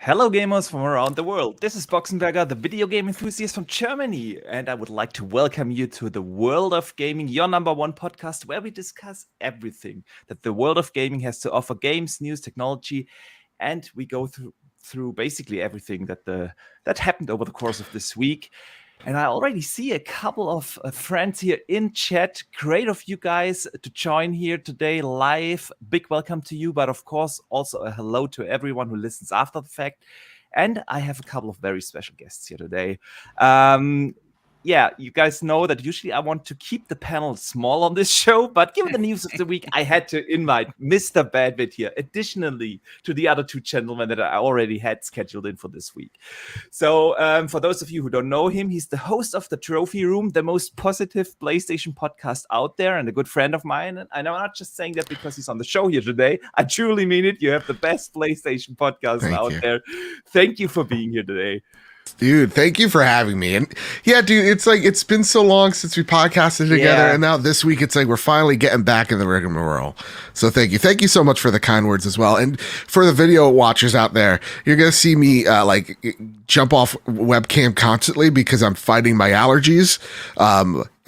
Hello, gamers from around the world. This is Boxenberger, the video game enthusiast from Germany, and I would like to welcome you to the World of Gaming, your number one podcast, where we discuss everything that the world of gaming has to offer: games, news, technology, and we go through basically everything that happened over the course of this week. And I already see a couple of friends here in chat. Great of you guys to join here today live. Big welcome to you, but of course also a hello to everyone who listens after the fact. And I have a couple of very special guests here today. Yeah, you guys know that usually I want to keep the panel small on this show, but given the news of the week, I had to invite Mr. Badbit here, additionally to the other two gentlemen that I already had scheduled in for this week. So for those of you who don't know him, he's the host of The Trophy Room, the most positive PlayStation podcast out there, and a good friend of mine. And I'm not just saying that because he's on the show here today. I truly mean it. You have the best PlayStation podcast out there. Thank you for being here today. Dude, thank you for having me. And yeah, dude, it's like it's been so long since we podcasted together, and now this week it's like we're finally getting back in the rigmarole. So thank you so much for the kind words as well. And for the video watchers out there, you're gonna see me jump off webcam constantly because I'm fighting my allergies.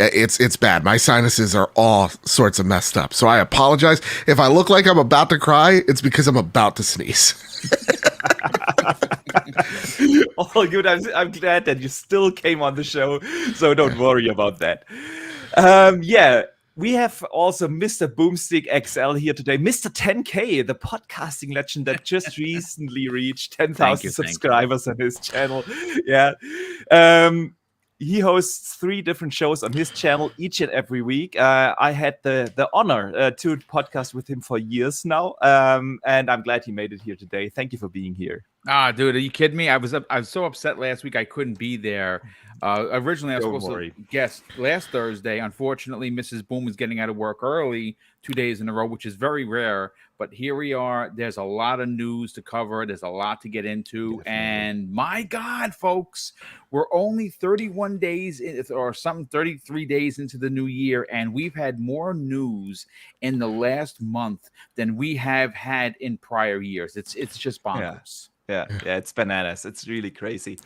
It's bad. My sinuses are all sorts of messed up. So I apologize if I look like I'm about to cry. It's because I'm about to sneeze. All good. I'm glad that you still came on the show, so don't worry about that. We have also Mr. Boomstick XL here today. Mr. 10K, the podcasting legend that just recently reached 10,000 subscribers on his channel. Yeah. He hosts 3 different shows on his channel each and every week. I had the honor to podcast with him for years now, and I'm glad he made it here today. Thank you for being here. Dude, are you kidding me? I was so upset last week I couldn't be there. Originally, I was supposed to guest last Thursday. Unfortunately, Mrs. Boom was getting out of work early 2 days in a row, which is very rare. But here we are. There's a lot of news to cover. There's a lot to get into. Definitely. And my God, folks, we're only 31 days or something, 33 days into the new year, and we've had more news in the last month than we have had in prior years. It's just bonkers. Yeah, it's bananas. It's really crazy.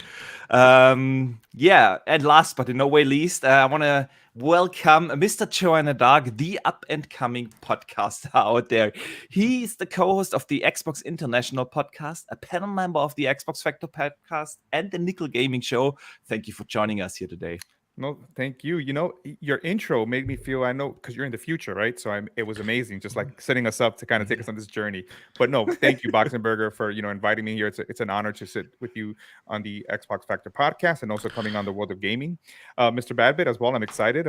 And last but in no way least, I want to welcome Mr. Joanna Dark, the up-and-coming podcaster out there. He's the co-host of the Xbox International podcast, a panel member of the Xbox Factor podcast, and the Nickel Gaming Show. Thank you for joining us here today. No, thank you. You know, your intro made me feel, I know, because you're in the future, right? So it was amazing, just like setting us up to kind of take us on this journey. But no, thank you, Boxenberger, for, inviting me here. It's an honor to sit with you on the Xbox Factor podcast and also coming on the World of Gaming. Mr. Badbit as well, I'm excited.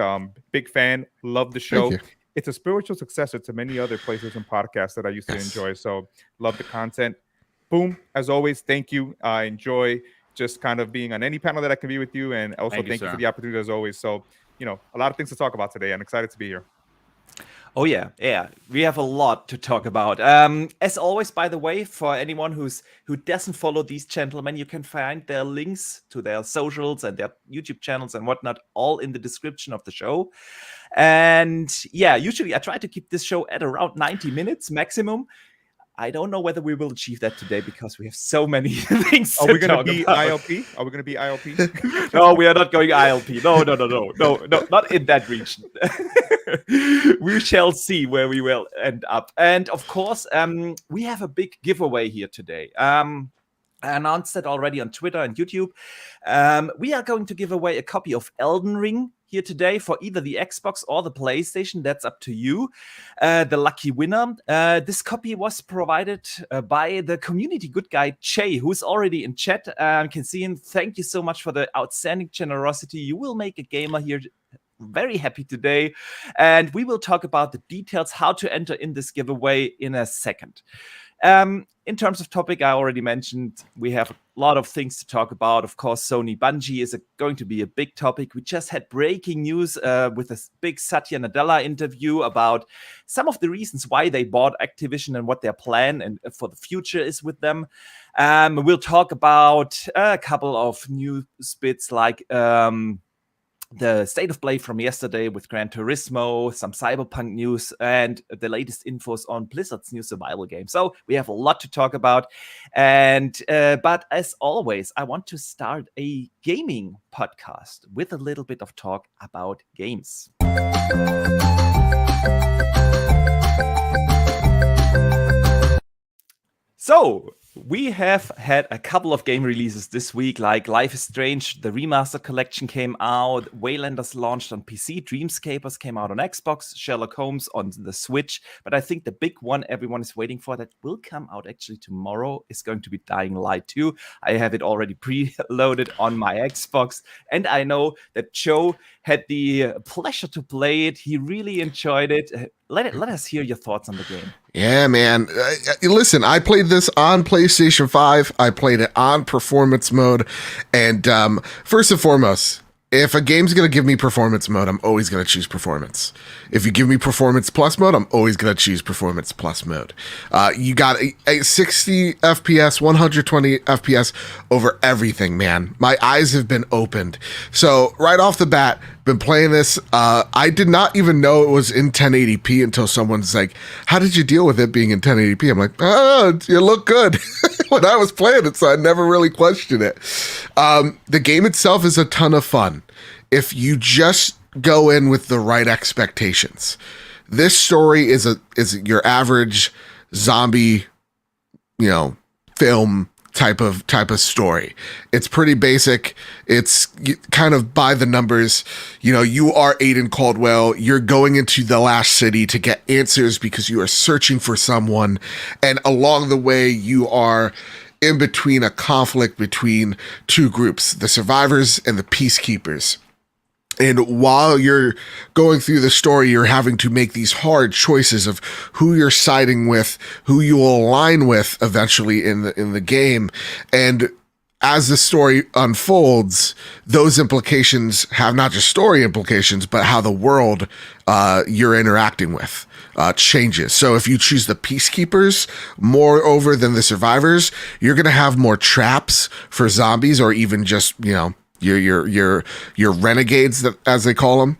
Big fan, love the show. It's a spiritual successor to many other PlayStation podcasts that I used to enjoy. So love the content. Boom, as always, thank you. I enjoy just kind of being on any panel that I can be with you. And also thank you for the opportunity as always. So, a lot of things to talk about today. I'm excited to be here. Oh, yeah. We have a lot to talk about. As always, by the way, for anyone who doesn't follow these gentlemen, you can find their links to their socials and their YouTube channels and whatnot all in the description of the show. And yeah, usually I try to keep this show at around 90 minutes maximum. I don't know whether we will achieve that today because we have so many things to talk about. Are we going to be ILP? Are we going to be ILP? No, we are not going ILP. No, not in that region. We shall see where we will end up. And of course, we have a big giveaway here today. I announced that already on Twitter and YouTube. We are going to give away a copy of Elden Ring here today for either the Xbox or the PlayStation. That's up to you, the lucky winner. This copy was provided by the community good guy Jay, who's already in chat. You can see him. Thank you so much for the outstanding generosity. You will make a gamer here very happy today, and we will talk about the details, how to enter in this giveaway in a second. In terms of topic, I already mentioned we have a lot of things to talk about. Of course, Sony Bungie is going to be a big topic. We just had breaking news with a big Satya Nadella interview about some of the reasons why they bought Activision and what their plan and for the future is with them. We'll talk about a couple of news bits like the state of play from yesterday with Gran Turismo, some Cyberpunk news, and the latest infos on Blizzard's new survival game. So we have a lot to talk about. And but as always, I want to start a gaming podcast with a little bit of talk about games. So we have had a couple of game releases this week, like Life is Strange, the Remastered Collection came out, Waylanders launched on PC, Dreamscapers came out on Xbox, Sherlock Holmes on the Switch, but I think the big one everyone is waiting for that will come out actually tomorrow is going to be Dying Light 2. I have it already preloaded on my Xbox, and I know that Joe had the pleasure to play it. He really enjoyed it. Let us hear your thoughts on the game. Yeah, man. Listen, I played this on PlayStation 5. I played it on performance mode. And first and foremost, if a game's going to give me performance mode, I'm always going to choose performance. If you give me performance plus mode, I'm always going to choose performance plus mode. You got a 60 FPS, 120 FPS over everything, man. My eyes have been opened. So right off the bat, been playing this. I did not even know it was in 1080p until someone's like, how did you deal with it being in 1080p? I'm like, oh, you look good when I was playing it, so I never really questioned it. The game itself is a ton of fun if you just go in with the right expectations. This story is your average zombie, film type of story. It's pretty basic. It's kind of by the numbers. You are Aiden Caldwell. You're going into the last city to get answers because you are searching for someone. And along the way, you are in between a conflict between two groups, the survivors and the peacekeepers. And while you're going through the story, you're having to make these hard choices of who you're siding with, who you will align with eventually in the game. And as the story unfolds, those implications have not just story implications, but how the world you're interacting with changes. So if you choose the peacekeepers more over than the survivors, you're going to have more traps for zombies, or even just, your renegades, as they call them.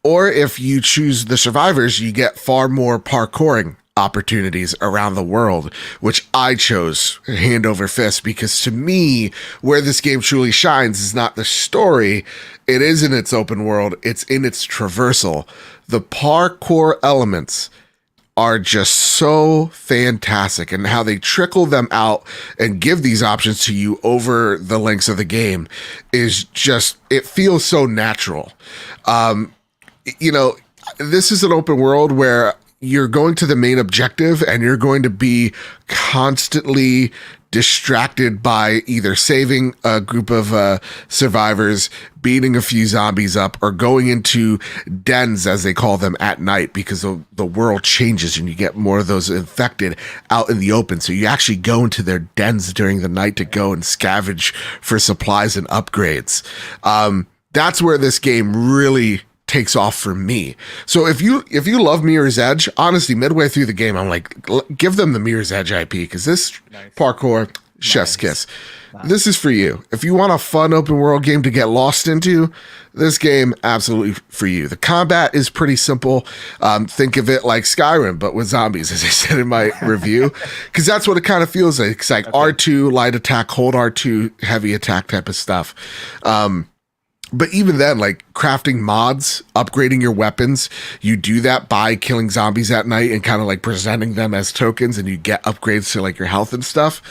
Or if you choose the survivors, you get far more parkouring opportunities around the world, which I chose hand over fist, because to me, where this game truly shines is not the story. It is in its open world. It's in its traversal. The parkour elements are just so fantastic, and how they trickle them out and give these options to you over the lengths of the game is just, it feels so natural. This is an open world where you're going to the main objective and you're going to be constantly distracted by either saving a group of survivors, beating a few zombies up, or going into dens, as they call them, at night, because the world changes and you get more of those infected out in the open. So you actually go into their dens during the night to go and scavenge for supplies and upgrades. That's where this game really takes off for me. So if you love Mirror's Edge, honestly, midway through the game, I'm like, give them the Mirror's Edge IP, because this parkour, chef's kiss. This is for you. If you want a fun open world game to get lost into, this game, absolutely for you. The combat is pretty simple. Think of it like Skyrim, but with zombies, as I said in my review, because that's what it kind of feels like. It's like R2, light attack, hold R2, heavy attack type of stuff. But even then, like crafting mods, upgrading your weapons, you do that by killing zombies at night and kind of like presenting them as tokens, and you get upgrades to like your health and stuff.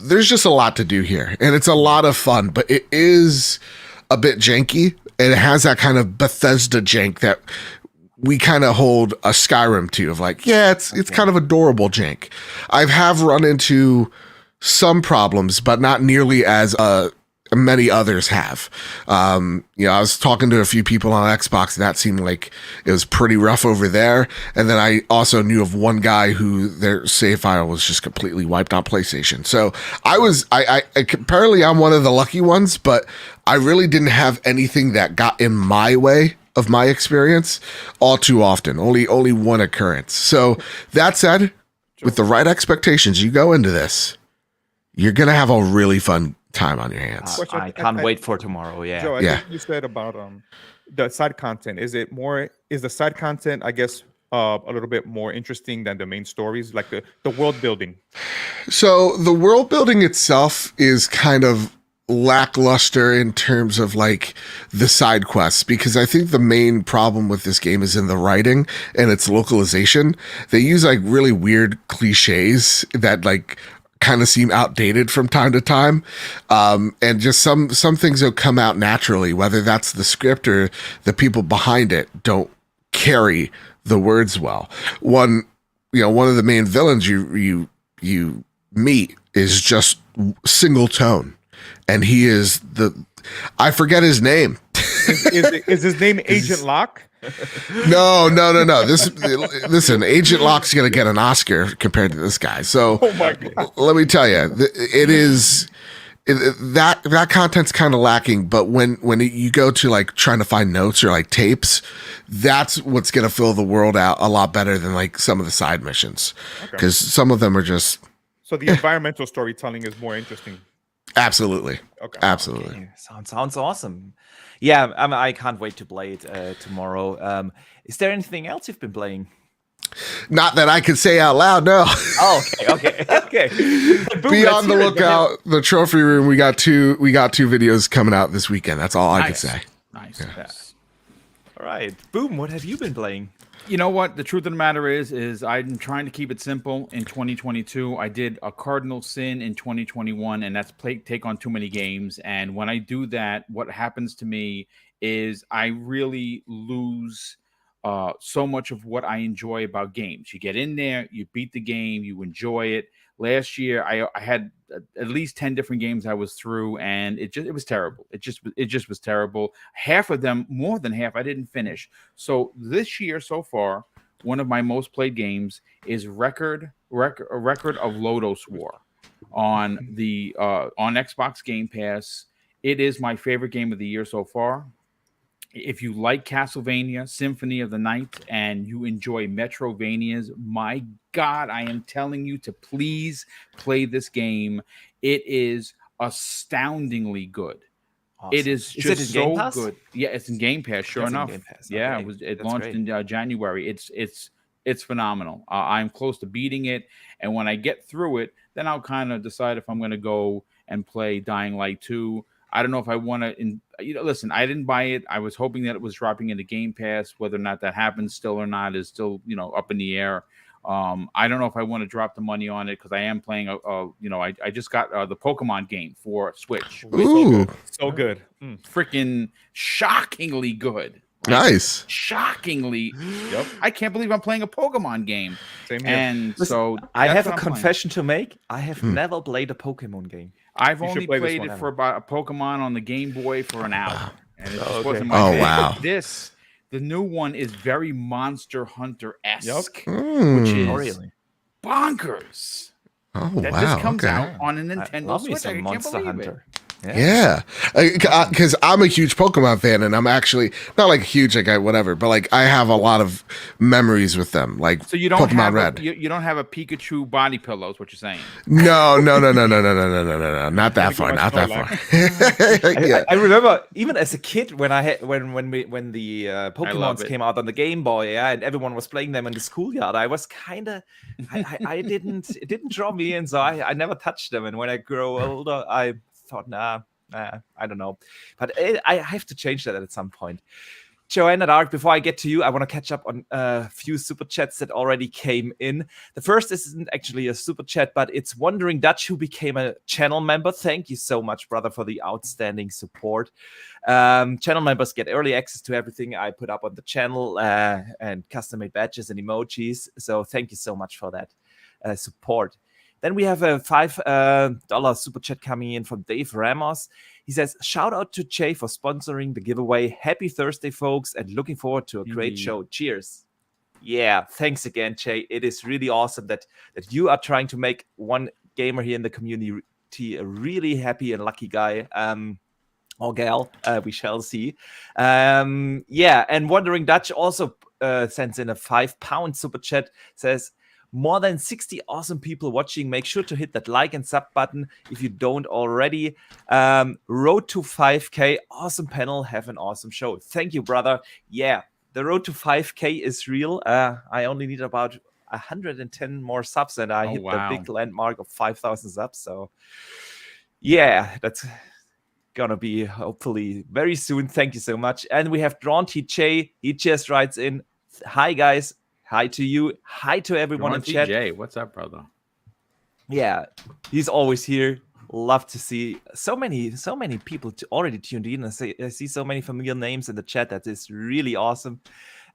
There's just a lot to do here, and it's a lot of fun, but it is a bit janky, and it has that kind of Bethesda jank that we kind of hold a Skyrim to, of like, yeah, it's kind of adorable jank. I have run into some problems, but not nearly as many others have. I was talking to a few people on Xbox, and that seemed like it was pretty rough over there. And then I also knew of one guy who their save file was just completely wiped on PlayStation. So I apparently I'm one of the lucky ones, but I really didn't have anything that got in my way of my experience all too often. Only one occurrence. So that said, with the right expectations, you go into this, you're going to have a really fun time on your hands. I can't wait for tomorrow. Yeah. Joe, I think you said about the side content. Is the side content, I guess, a little bit more interesting than the main stories, like the world building? So the world building itself is kind of lackluster in terms of like the side quests, because I think the main problem with this game is in the writing and its localization. They use like really weird cliches that like kind of seem outdated from time to time, and just some things that come out naturally, whether that's the script or the people behind it don't carry the words well. One of the main villains you meet is just single tone, and he is I forget his name. Is his name Agent Locke? No. Listen, Agent Locke's gonna get an Oscar compared to this guy. So Oh my God. let me tell you, that content's kind of lacking. But when you go to like trying to find notes or like tapes, that's what's gonna fill the world out a lot better than like some of the side missions, because some of them are just. So the environmental storytelling is more interesting. Absolutely. Okay. Absolutely. Okay. Sounds awesome. Yeah, I can't wait to play it tomorrow. Is there anything else you've been playing? Not that I could say out loud, no. Oh, okay. Boom, Be let's on the hear it. lookout. The trophy room. We got two videos coming out this weekend. That's all I can say. Nice. Yeah. All right, Boom. What have you been playing? You know what? The truth of the matter is I'm trying to keep it simple in 2022. I did a cardinal sin in 2021, and that's take on too many games. And when I do that, what happens to me is I really lose so much of what I enjoy about games. You get in there, you beat the game, you enjoy it. Last year, I had at least 10 different games I was through, and it was terrible. It just was terrible. Half of them, more than half, I didn't finish. So this year so far, one of my most played games is a record of Lodos War on the on Xbox Game Pass. It is my favorite game of the year so far. If you like Castlevania Symphony of the Night and you enjoy Metrovanias, my God, I am telling you to please play this game. It is astoundingly good. Awesome. It is it just in so Game Pass? good. Yeah, it's in Game Pass. Sure It's in enough. Game Pass. Yeah, Okay. it That's launched great. in January. It's phenomenal. I'm close to beating it, and when I get through it, then I'll kind of decide if I'm going to go and play Dying Light 2. I don't know if I want to. Listen, I didn't buy it. I was hoping that it was dropping into Game Pass. Whether or not that happens still or not is still up in the air. I don't know if I want to drop the money on it because I am playing I just got the Pokemon game for Switch. Ooh, So good. Freaking shockingly good. nice. Shockingly. Yep. I can't believe I'm playing a Pokemon game. Same here. And Listen, so I that's have a what I'm playing. confession to make. I have never played a Pokemon game. I've You should only play this played one. it for about a Pokemon on the Game Boy for an hour. And it just Okay. wasn't my Oh, thing. wow. The new one is very Monster Hunter-esque, Mm. which is Oh, really? bonkers. Oh, That wow. just comes okay. out on a I Nintendo love me Switch. I some can't Monster believe Hunter. it. Yeah, because I'm a huge Pokemon fan, and I'm actually not like huge, like whatever, but like I have a lot of memories with them, like So you don't Pokemon have Red. you don't have a Pikachu body pillow, is what you're saying. No, not that far, not that far. Yeah. I remember even as a kid when I had when the love Pokemons it. came out on the Game Boy, yeah, and everyone was playing them in the schoolyard. I was kind of, it didn't draw me in, so I never touched them. And when I grow older, I thought, nah, I don't know, but I have to change that at some point. Joanna Dark, before I get to you, I want to catch up on a few super chats that already came in. The first isn't actually a super chat, but it's Wandering Dutch, who became a channel member. Thank you so much, brother, for the outstanding support. Channel members get early access to everything I put up on the channel and custom-made badges and emojis. So thank you so much for that support. Then we have a $5 super chat coming in from Dave Ramos. He says, shout out to Jay for sponsoring the giveaway. Happy Thursday, folks, and looking forward to a great show. Cheers. Yeah, thanks again, Jay. It is really awesome that you are trying to make one gamer here in the community a really happy and lucky guy. Or gal, we shall see. Yeah, and Wandering Dutch also sends in a £5 super chat, says, More than 60 awesome people watching. Make sure to hit that like and sub button if you don't already. Road to 5K. Awesome panel. Have an awesome show. Thank you, brother. Yeah, the road to 5K is real. I only need about 110 more subs and I hit the big landmark of 5,000 subs. So yeah, that's gonna be hopefully very soon. Thank you so much. And we have Drawn TJ. He just writes in, hi guys. Hi to you. Hi to everyone in chat. TJ, what's up, brother? Yeah, he's always here. Love to see so many people already tuned in. I see so many familiar names in the chat. That is really awesome.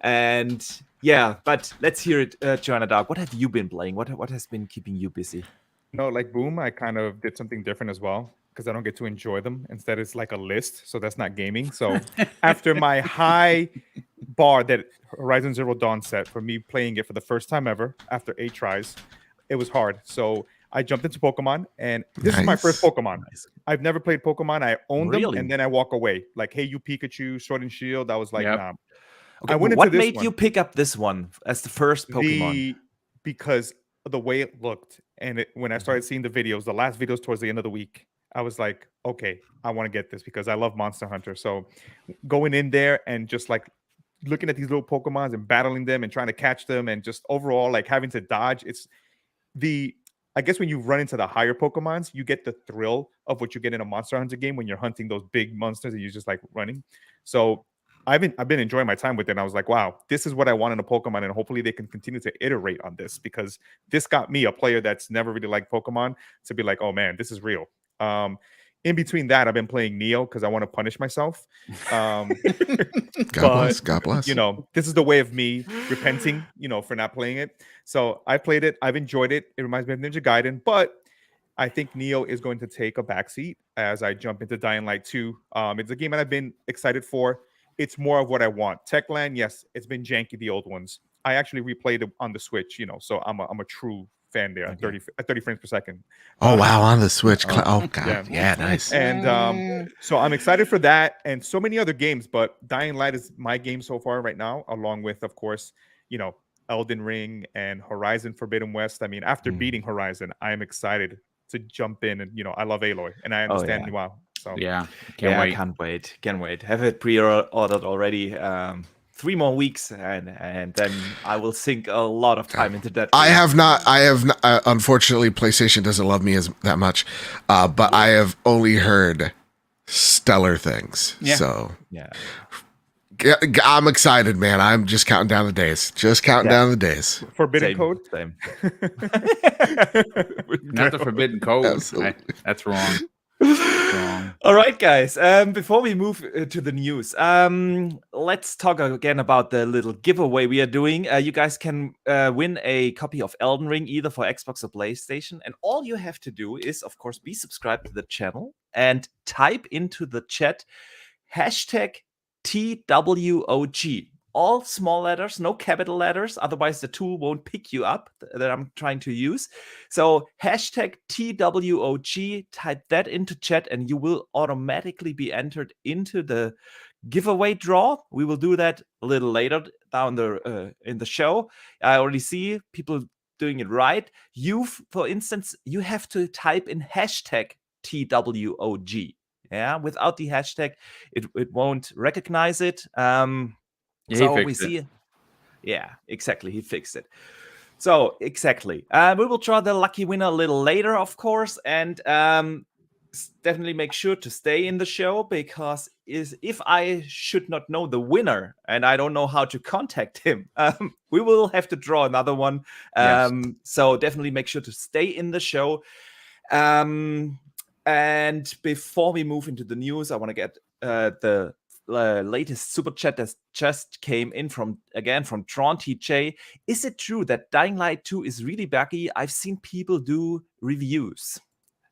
And yeah, but let's hear it, Joanna Dark. What have you been playing? What has been keeping you busy? No, like Boom, I kind of did something different as well because I don't get to enjoy them. Instead, it's like a list, so that's not gaming. So after my high bar that Horizon Zero Dawn set for me playing it for the first time ever after 8 tries, it was hard. So I jumped into Pokemon, and this is my first Pokemon. I've never played Pokemon. I owned them, and then I walk away. Like, hey, you Pikachu, Sword and Shield. I was like, nah. Okay, what made you pick up this one as the first Pokemon? Because of the way it looked, and when I started seeing the videos, the last videos towards the end of the week, I was like, okay, I want to get this because I love Monster Hunter. So going in there and just like looking at these little Pokemons and battling them and trying to catch them and just overall like having to dodge, I guess when you run into the higher Pokemons, you get the thrill of what you get in a Monster Hunter game when you're hunting those big monsters and you're just like running. So I've been enjoying my time with it. And I was like, wow, this is what I want in a Pokemon. And hopefully they can continue to iterate on this because this got me, a player that's never really liked Pokemon, to be like, oh man, this is real. In between that, I've been playing Neo because I want to punish myself. God bless. You know, this is the way of me repenting, for not playing it. So I played it. I've enjoyed it. It reminds me of Ninja Gaiden, but I think Neo is going to take a backseat as I jump into Dying Light 2. It's a game that I've been excited for. It's more of what I want. Techland, yes, it's been janky, the old ones. I actually replayed it on the Switch, so I'm a true fan there, okay. 30 frames per second. Oh, wow, on the Switch. Oh, God. Yeah, nice. And so I'm excited for that and so many other games, but Dying Light is my game so far right now, along with, of course, Elden Ring and Horizon Forbidden West. I mean, after beating Horizon, I am excited to jump in and, I love Aloy and I understand WoW. So yeah, I can't wait. Have it pre-ordered already. 3 more weeks and then I will sink a lot of time into that. I have not unfortunately PlayStation doesn't love me that much, but I have only heard stellar things. Yeah. So yeah, I'm excited, man. I'm just counting down the days. Down the days. Forbidden Code? Same. Not the Forbidden Code. That's wrong. All right, guys. Before we move to the news, let's talk again about the little giveaway we are doing. You guys can win a copy of Elden Ring either for Xbox or PlayStation, and all you have to do is, of course, be subscribed to the channel and type into the chat hashtag TWOG. All small letters, no capital letters. Otherwise, the tool won't pick you up that I'm trying to use. So hashtag TWOG, type that into chat and you will automatically be entered into the giveaway draw. We will do that a little later down in the show. I already see people doing it right. For instance, you have to type in hashtag TWOG. Yeah, without the hashtag, it won't recognize it. So we see, yeah, exactly. He fixed it. So exactly, we will draw the lucky winner a little later, of course, and definitely make sure to stay in the show because if I should not know the winner and I don't know how to contact him, we will have to draw another one. So definitely make sure to stay in the show. And before we move into the news, I want to get the latest super chat that just came in from Tron TJ. Is it true that Dying Light 2 is really buggy? I've seen people do reviews.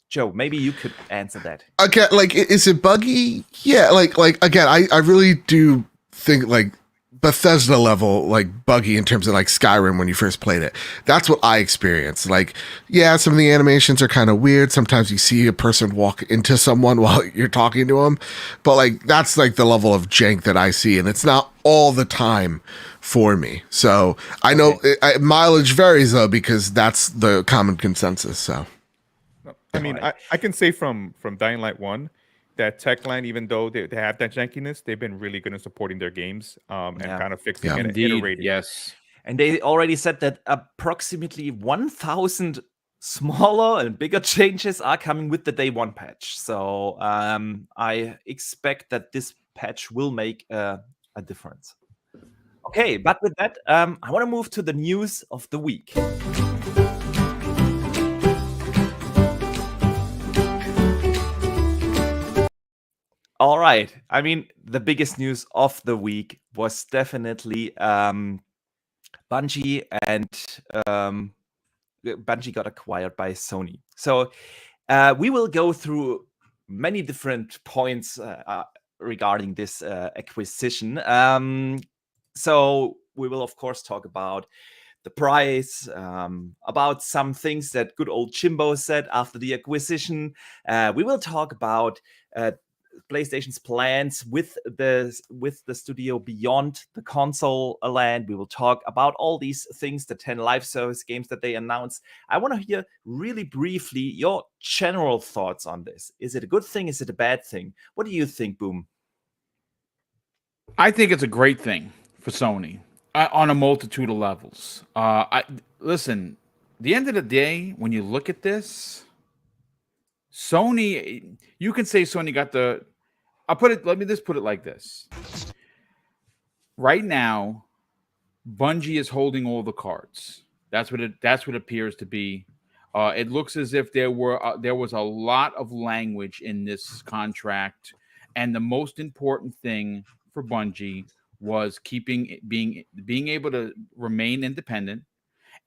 Joe, maybe you could answer that. Okay, like, is it buggy? Yeah, like again, I really do think like Bethesda level, like buggy in terms of like Skyrim when you first played it. That's what I experienced. Like, yeah, some of the animations are kind of weird. Sometimes you see a person walk into someone while you're talking to them, but like that's like the level of jank that I see, and it's not all the time for me. So I know mileage varies though, because that's the common consensus. So I mean, I can say from Dying Light 1 that Techland, even though they have that jankiness, they've been really good in supporting their games and kind of fixing it and iterating. Yes. And they already said that approximately 1,000 smaller and bigger changes are coming with the day one patch. So I expect that this patch will make a difference. Okay, but with that, I want to move to the news of the week. All right. I mean, the biggest news of the week was definitely Bungie, and Bungie got acquired by Sony. So we will go through many different points regarding this acquisition. So we will, of course, talk about the price, about some things that good old Jimbo said after the acquisition. We will talk about PlayStation's plans with the studio beyond the console land. We will talk about all these things, the 10 live service games that they announced. I want to hear really briefly your general thoughts on this. Is it a good thing? Is it a bad thing? What do you think, Boom? I think it's a great thing for Sony on a multitude of levels. Listen, the end of the day, when you look at this, Sony, you can say Sony got let me just put it like this. Right now, Bungie is holding all the cards. That's what it appears to be. It looks as if there was a lot of language in this contract, and the most important thing for Bungie was being able to remain independent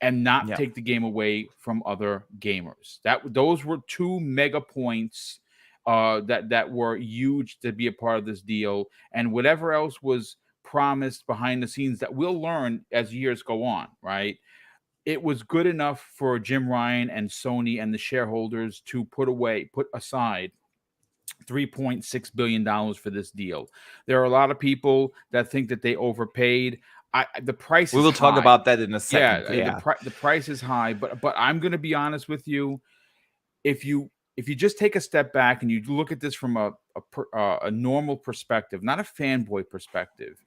and not take the game away from other gamers. Those were two mega points that were huge to be a part of this deal, and whatever else was promised behind the scenes that we'll learn as years go on, right? It was good enough for Jim Ryan and Sony and the shareholders to put aside $3.6 billion for this deal. There are a lot of people that think that they overpaid. The price. We will talk about that in a second. Yeah. The price is high, but I'm going to be honest with you. If you just take a step back and you look at this from a normal perspective, not a fanboy perspective,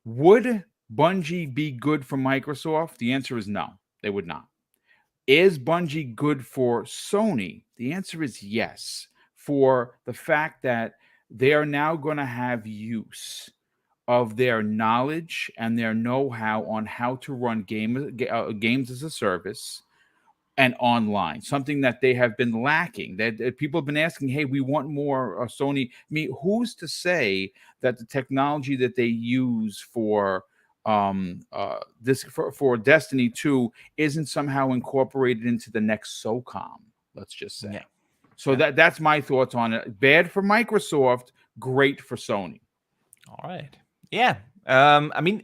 would Bungie be good for Microsoft? The answer is no, they would not. Is Bungie good for Sony? The answer is yes, for the fact that they are now going to have use of their knowledge and their know-how on how to run games as a service and online, something that they have been lacking. That people have been asking, hey, we want more Sony. I mean, who's to say that the technology that they use for for Destiny 2 isn't somehow incorporated into the next SOCOM? Let's just say. Yeah. So that's my thoughts on it. Bad for Microsoft, great for Sony. All right. Yeah. I mean,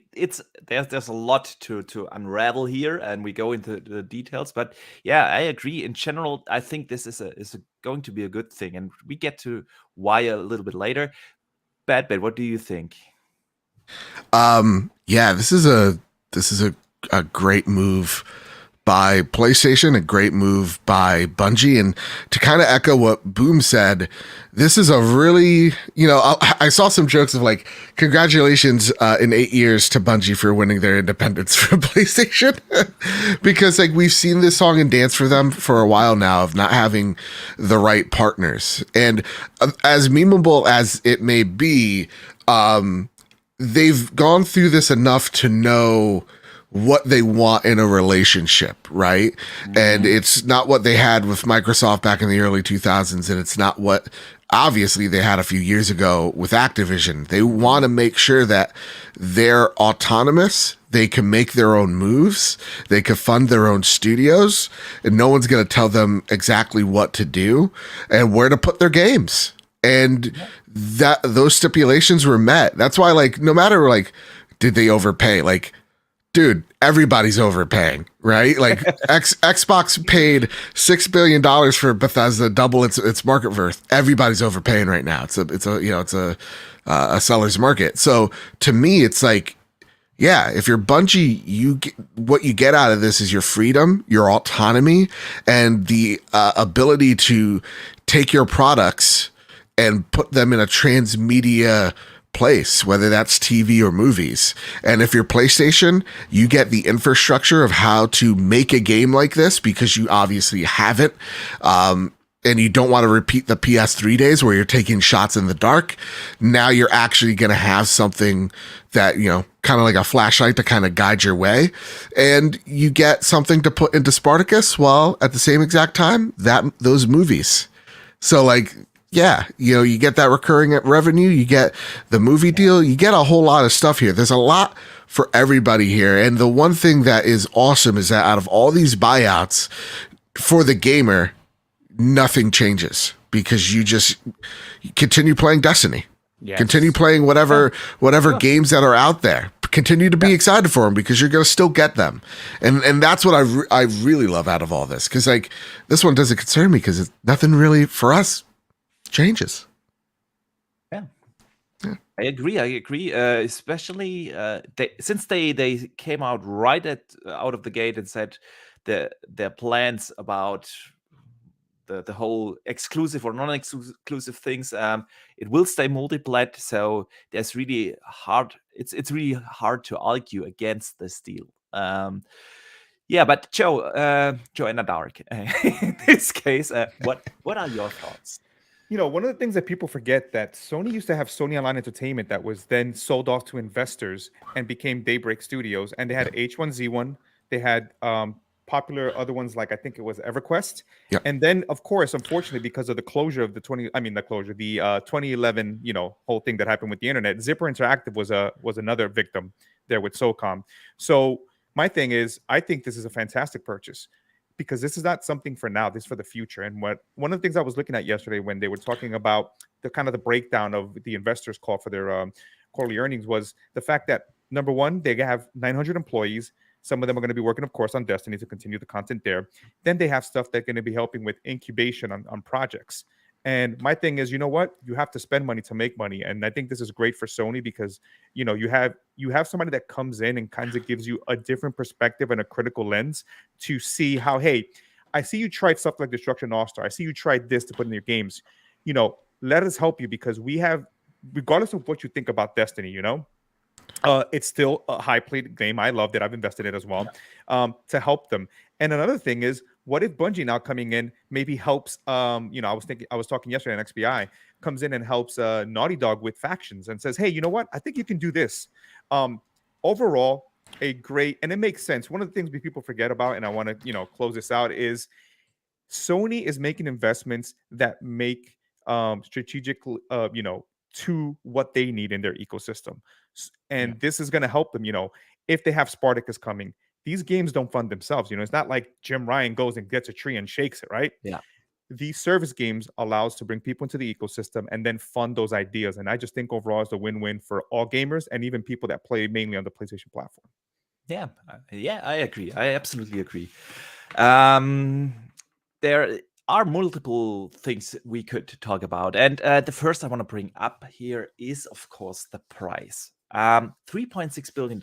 there's a lot to unravel here, and we go into the details. But yeah, I agree. In general, I think this is going to be a good thing, and we get to why a little bit later. Bad, what do you think? Yeah, this is a great move by PlayStation, a great move by Bungie. And to kind of echo what Boom said, this is a really, I saw some jokes of like, congratulations in 8 years to Bungie for winning their independence from PlayStation. Because like we've seen this song and dance for them for a while now of not having the right partners. And as memeable as it may be, they've gone through this enough to know what they want in a relationship, right? Mm-hmm. And it's not what they had with Microsoft back in the early 2000s, and it's not what obviously they had a few years ago with Activision. They want to make sure that they're autonomous, they can make their own moves, they can fund their own studios, and no one's going to tell them exactly what to do and where to put their games. And that those stipulations were met. That's why, like, no matter like did they overpay? Like, dude, everybody's overpaying, right? Like Xbox paid $6 billion for Bethesda, double its market worth. Everybody's overpaying right now. It's a seller's market. So to me, it's like, yeah, if you're Bungie, what you get out of this is your freedom, your autonomy, and the ability to take your products and put them in a transmedia place, whether that's TV or movies. And if you're PlayStation, you get the infrastructure of how to make a game like this because you obviously have it. And you don't want to repeat the PS3 days where you're taking shots in the dark. Now you're actually going to have something that, kind of like a flashlight to kind of guide your way. And you get something to put into Spartacus while at the same exact time, those movies. So like, yeah, you get that recurring revenue, you get the movie deal, you get a whole lot of stuff here. There's a lot for everybody here. And the one thing that is awesome is that out of all these buyouts for the gamer, nothing changes because you just continue playing Destiny. Yes. Continue playing whatever games that are out there. Continue to be excited for them because you're going to still get them. And that's what I really love out of all this. Because like this one doesn't concern me because nothing really for us changes. Yeah. I agree. Especially since they came out out of the gate and said their plans about the whole exclusive or non-exclusive things, it will stay multi-plat. So there's really hard. It's really hard to argue against this deal. But Joanna Dark, in this case, what are your thoughts? One of the things that people forget that Sony used to have Sony Online Entertainment that was then sold off to investors and became Daybreak Studios, and they had H1Z1, they had popular other ones like I think it was EverQuest, and then of course, unfortunately, because of the closure of the 2011 whole thing that happened with the internet, Zipper Interactive was another victim there with SOCOM. So my thing is, I think this is a fantastic purchase because this is not something for now, this is for the future. And one of the things I was looking at yesterday when they were talking about the breakdown of the investors' call for their quarterly earnings was the fact that number one, they have 900 employees. Some of them are going to be working, of course, on Destiny to continue the content there. Then they have stuff that's going to be helping with incubation on projects. And my thing is, you know what? You have to spend money to make money. And I think this is great for Sony because, you have somebody that comes in and kind of gives you a different perspective and a critical lens to see how, hey, I see you tried stuff like Destruction All-Star. I see you tried this to put in your games. Let us help you because we have, regardless of what you think about Destiny, it's still a high played game. I loved it. I've invested in it as well to help them. And another thing is, what if Bungie now coming in maybe helps? I was talking yesterday on XBI, comes in and helps Naughty Dog with factions and says, hey, you know what? I think you can do this. Overall, a great, and it makes sense. One of the things people forget about, and I want to close this out, is Sony is making investments that make strategic, to what they need in their ecosystem. And this is going to help them, if they have Spartacus coming. These games don't fund themselves. It's not like Jim Ryan goes and gets a tree and shakes it, right? Yeah. These service games allows to bring people into the ecosystem and then fund those ideas. And I just think overall it's a win-win for all gamers and even people that play mainly on the PlayStation platform. Yeah, I agree. I absolutely agree. There are multiple things we could talk about. And the first I want to bring up here is, of course, the price. $3.6 billion.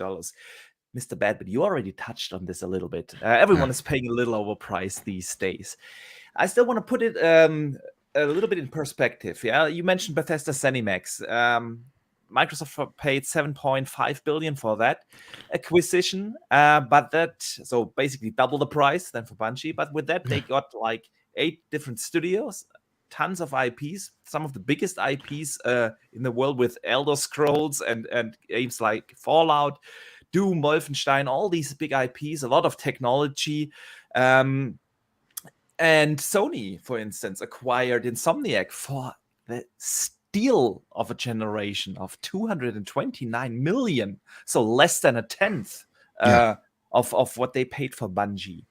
Mr. Badbit, you already touched on this a little bit. Everyone is paying a little overpriced these days. I still want to put it a little bit in perspective. Yeah, you mentioned Bethesda ZeniMax. Microsoft paid $7.5 billion for that acquisition, so basically double the price than for Bungie. But with that, they got like 8 different studios, tons of IPs, some of the biggest IPs in the world with Elder Scrolls and games like Fallout, Doom, Wolfenstein, all these big IPs, a lot of technology. And Sony, for instance, acquired Insomniac for the steal of a generation of $229 million. So less than a tenth of what they paid for Bungie.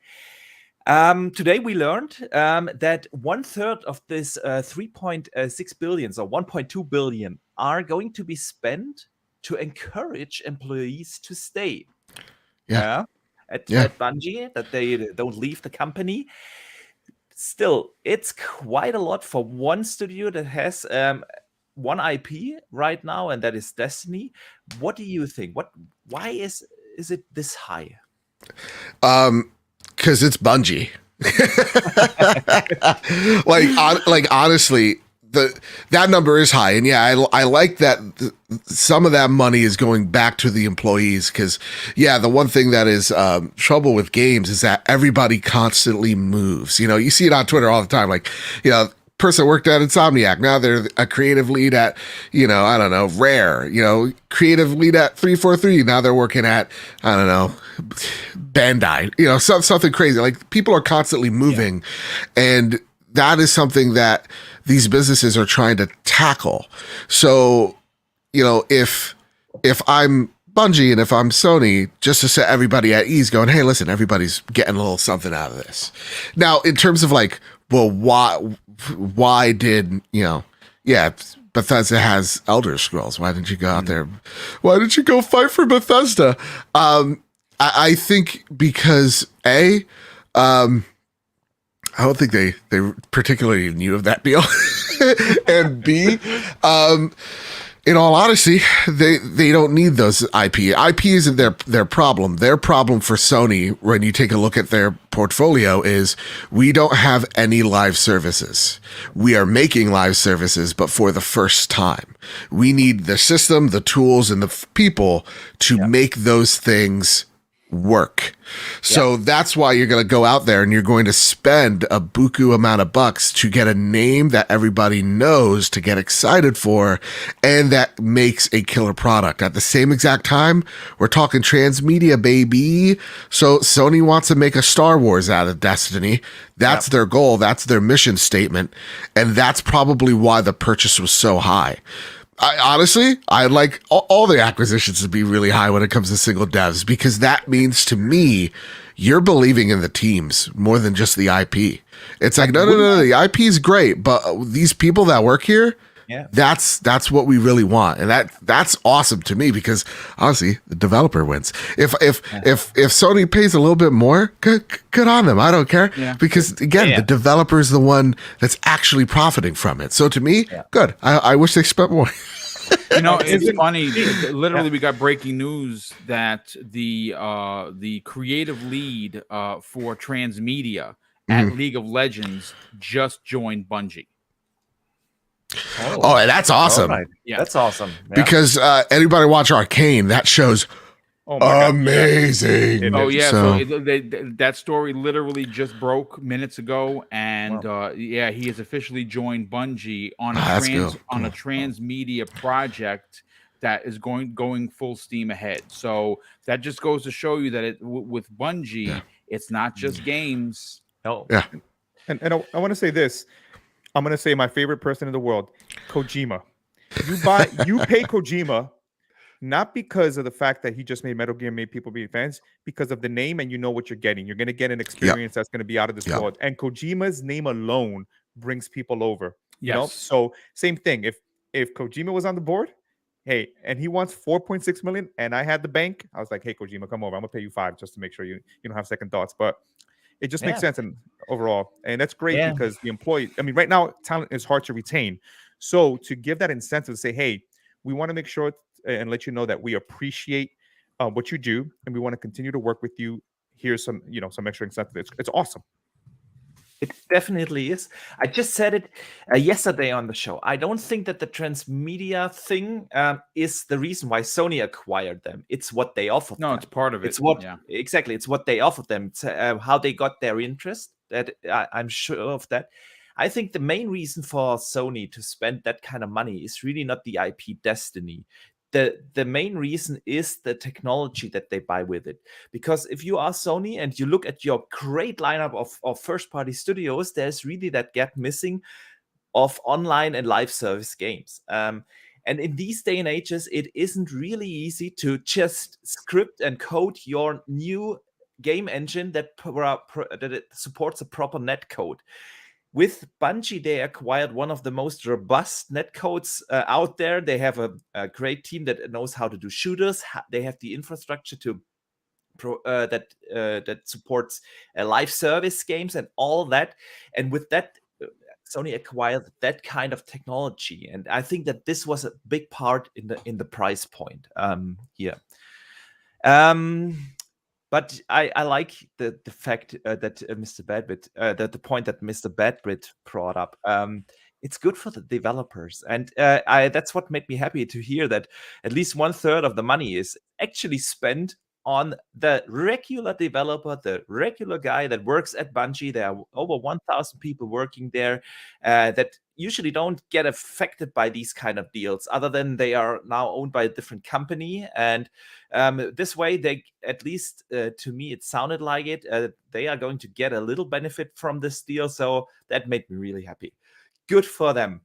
Today we learned that 1/3 of this 3.6 billion, so 1.2 billion, are going to be spent to encourage employees to stay. Yeah. At Bungie, that they don't leave the company. Still, it's quite a lot for one studio that has one IP right now, and that is Destiny. What do you think? Why is it this high? Because it's Bungie. like honestly, that number is high, and I like that some of that money is going back to the employees, because the one thing that is trouble with games is that everybody constantly moves. You see it on Twitter all the time, like person worked at Insomniac, now they're a creative lead at I don't know, Rare, creative lead at 343, now they're working at I don't know, Bandai, something crazy. Like, people are constantly moving, and that is something that these businesses are trying to tackle. So, if I'm Bungie and if I'm Sony, just to set everybody at ease, going, hey, listen, everybody's getting a little something out of this. Now, in terms of like, well, why did, Bethesda has Elder Scrolls. Why didn't you go out there? Why didn't you go fight for Bethesda? I think because I don't think they particularly knew of that deal. And B, in all honesty, they don't need those IP. IP isn't their problem. Their problem for Sony, when you take a look at their portfolio, is we don't have any live services. We are making live services, but for the first time. We need the system, the tools, and the people to make those things work. So that's why you're going to go out there and you're going to spend a buku amount of bucks to get a name that everybody knows, to get excited for, and that makes a killer product. At the same exact time, we're talking transmedia, baby. So Sony wants to make a Star Wars out of Destiny. That's their goal. That's their mission statement. And that's probably why the purchase was so high. I'd like all the acquisitions to be really high when it comes to single devs, because that means to me, you're believing in the teams more than just the IP. It's like, no, the IP is great, but these people that work here, that's what we really want. And that's awesome to me, because honestly, the developer wins. If Sony pays a little bit more, good on them. I don't care. Because again, the developer is the one that's actually profiting from it. So to me, good. I wish they spent more. It's funny. Literally, we got breaking news that the creative lead for transmedia at League of Legends just joined Bungie. Oh, that's awesome. Right. Yeah, that's awesome. Because anybody watch Arcane, that show's amazing. Oh yeah, so that story literally just broke minutes ago, and he has officially joined Bungie on a transmedia project that is going full steam ahead. So that just goes to show you that with Bungie, it's not just games. No. Yeah. And I want to say this. I'm going to say my favorite person in the world, Kojima. You pay Kojima not because of the fact that he just made Metal Gear, made people be fans, because of the name, and you know what you're getting. You're going to get an experience that's going to be out of this world. And Kojima's name alone brings people over. You know? So same thing. If Kojima was on the board, hey, and he wants 4.6 million, and I had the bank, I was like, hey, Kojima, come over. I'm gonna pay you 5 just to make sure you don't have second thoughts. But it just makes sense overall, and that's great because the employee. I mean, right now, talent is hard to retain. So to give that incentive, to say, hey, we want to make sure and let you know that we appreciate what you do, and we want to continue to work with you. Here's some extra incentive. It's awesome. It definitely is. I just said it yesterday on the show. I don't think that the transmedia thing is the reason why Sony acquired them. It's what they offered. No, it's part of it. It's exactly. It's what they offered them. It's how they got their interest. That I'm sure of that. I think the main reason for Sony to spend that kind of money is really not the IP Destiny. The main reason is the technology that they buy with it. Because if you are Sony and you look at your great lineup of first-party studios, there's really that gap missing of online and live service games. And in these day and ages, it isn't really easy to just script and code your new game engine that it supports a proper netcode. with Bungie, they acquired one of the most robust netcodes out there. They have a great team that knows how to do shooters. They have the infrastructure to that supports live service games and all that. And with that, Sony acquired that kind of technology, and I think that this was a big part in the price point here. But I like the fact that Mr. Badbit, that the point that Mr. Badbit brought up. It's good for the developers, and that's what made me happy to hear that at least 1/3 of the money is actually spent on the regular developer, the regular guy that works at Bungie. There are over 1,000 people working there that usually don't get affected by these kind of deals, other than they are now owned by a different company. And this way, they, at least to me, it sounded like it. They are going to get a little benefit from this deal, so that made me really happy. Good for them.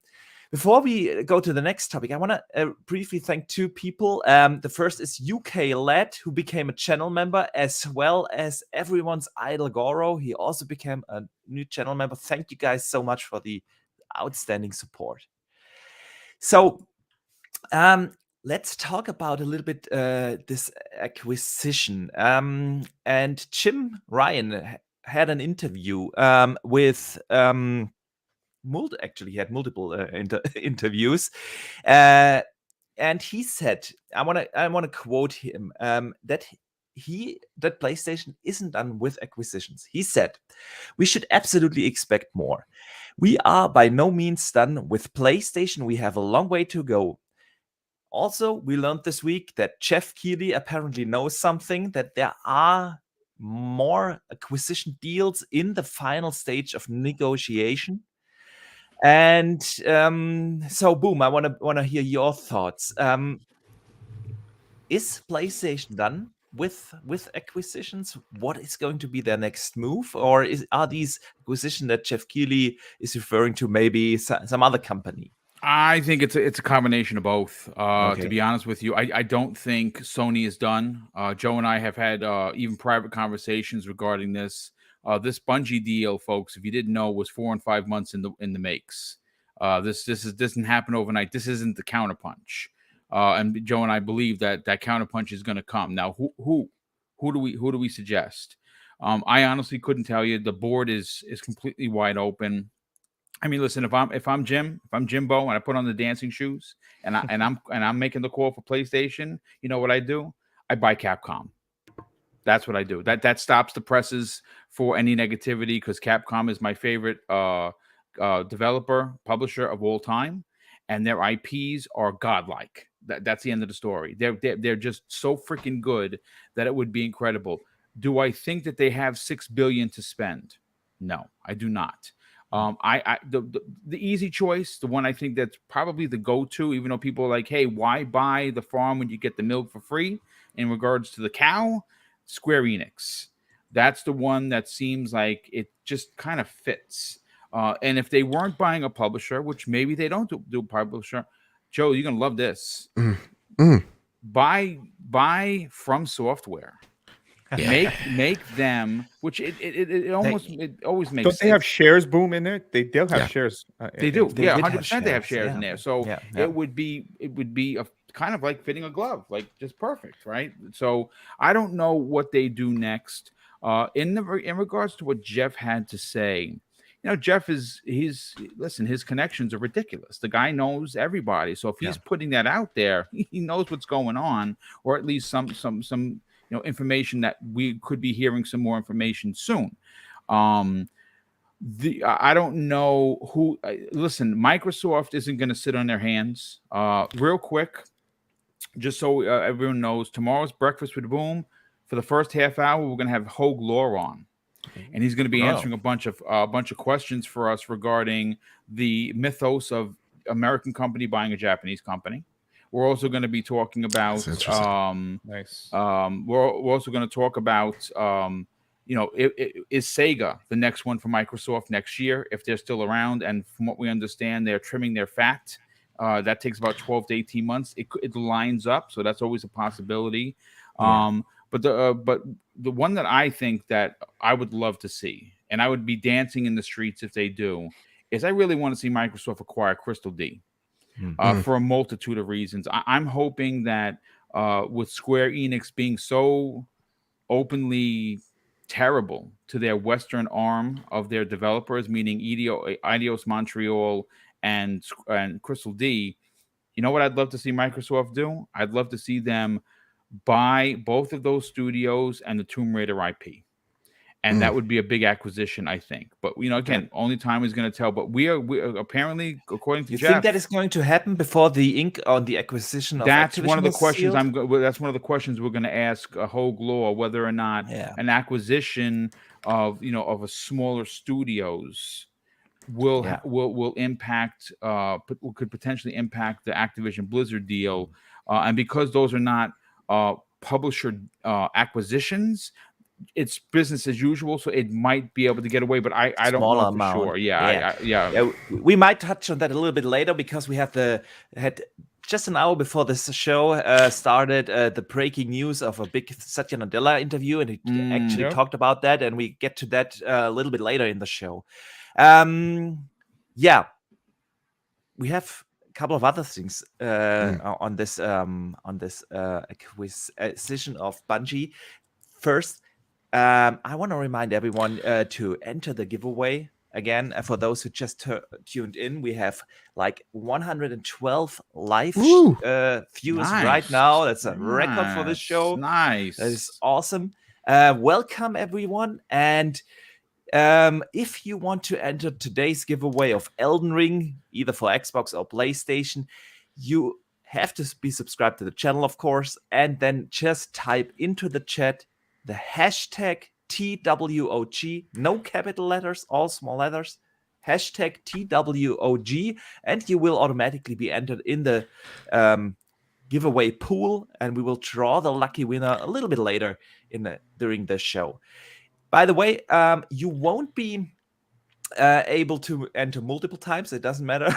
Before we go to the next topic, I want to briefly thank two people. The first is UK Lad, who became a channel member, as well as everyone's idol Goro. He also became a new channel member. Thank you guys so much for the outstanding support. So let's talk about a little bit this acquisition. And Jim Ryan had an interview with... actually, he had multiple interviews, and he said, I want to quote him, that PlayStation isn't done with acquisitions. He said, "We should absolutely expect more. We are by no means done with PlayStation. We have a long way to go." Also, we learned this week that Jeff Keighley apparently knows something, that there are more acquisition deals in the final stage of negotiation. And so, Boom, I want to hear your thoughts. Is PlayStation done with acquisitions? What is going to be their next move? Or are these acquisitions that Jeff Keighley is referring to maybe some other company? I think it's a combination of both. Okay. To be honest with you, I don't think Sony is done. Joe and I have had even private conversations regarding this. This Bungie deal, folks, if you didn't know, was 4 and 5 months in the makes. This doesn't happen overnight. This isn't the counterpunch. And Joe and I believe that counterpunch is going to come. Now, who do we suggest? I honestly couldn't tell you. The board is completely wide open. I mean, listen, if I'm Jimbo and I put on the dancing shoes and I'm making the call for PlayStation, you know what I do? I buy Capcom. That's what I do. That stops the presses for any negativity, because Capcom is my favorite developer, publisher of all time, and their IPs are godlike. That's the end of the story. They're just so freaking good that it would be incredible. Do I think that they have $6 billion to spend? No, I do not. The easy choice, the one I think that's probably the go-to, even though people are like, hey, why buy the farm when you get the milk for free? In regards to the cow, Square Enix. That's the one that seems like it just kind of fits. And if they weren't buying a publisher, which maybe they don't do a publisher, Joe, you're gonna love this. Buy From Software. Yeah. Make them, which it always makes. Don't they have shares, Boom, in there? They'll have shares. They do. Yeah, 100%. They have shares in there. So it would be a kind of like fitting a glove, like just perfect, right? So I don't know what they do next. In regards to what Jeff had to say, you know, Jeff his connections are ridiculous. The guy knows everybody. So if he's putting that out there, he knows what's going on, or at least some information that we could be hearing some more information soon. I don't know who. Listen, Microsoft isn't going to sit on their hands. Real quick, just so everyone knows, tomorrow's Breakfast with Boom, for the first half hour, we're going to have Hogue Law on, and he's going to be answering a bunch of questions for us regarding the mythos of American company buying a Japanese company. We're also going to be talking about nice. We're also going to talk about is Sega the next one for Microsoft next year, if they're still around? And from what we understand, they're trimming their fat. That takes about 12 to 18 months. It lines up, so that's always a possibility. But the one that I think that I would love to see and I would be dancing in the streets if they do, is I really want to see Microsoft acquire Crystal D for a multitude of reasons. I'm hoping that with Square Enix being so openly terrible to their Western arm of their developers, meaning Eidos Montreal and Crystal D, you know what I'd love to see Microsoft do? I'd love to see them buy both of those studios and the Tomb Raider IP. And that would be a big acquisition, I think. But, again, only time is going to tell. But we are apparently, according to You Jeff, think that is going to happen before the ink on the acquisition of that's Activision one of the was questions sealed? that's one of the questions we're going to ask Hogue Law, whether or not an acquisition of a smaller studios will impact could potentially impact the Activision Blizzard deal, and because those are not publisher acquisitions, it's business as usual, so it might be able to get away, but I don't know for sure. Yeah. We might touch on that a little bit later because we had just an hour before this show started the breaking news of a big Satya Nadella interview, and he actually talked about that, and we get to that a little bit later in the show. We have a couple of other things on this acquisition of Bungie. First, I want to remind everyone to enter the giveaway. Again, for those who just tuned in, we have like 112 live viewers right now. That's a record for this show. Nice. That is awesome. Welcome, everyone. And if you want to enter today's giveaway of Elden Ring, either for Xbox or PlayStation, you have to be subscribed to the channel, of course, and then just type into the chat the hashtag TWOG, no capital letters, all small letters, hashtag TWOG, and you will automatically be entered in the giveaway pool, and we will draw the lucky winner a little bit later during the show. By the way, you won't be able to enter multiple times. It doesn't matter.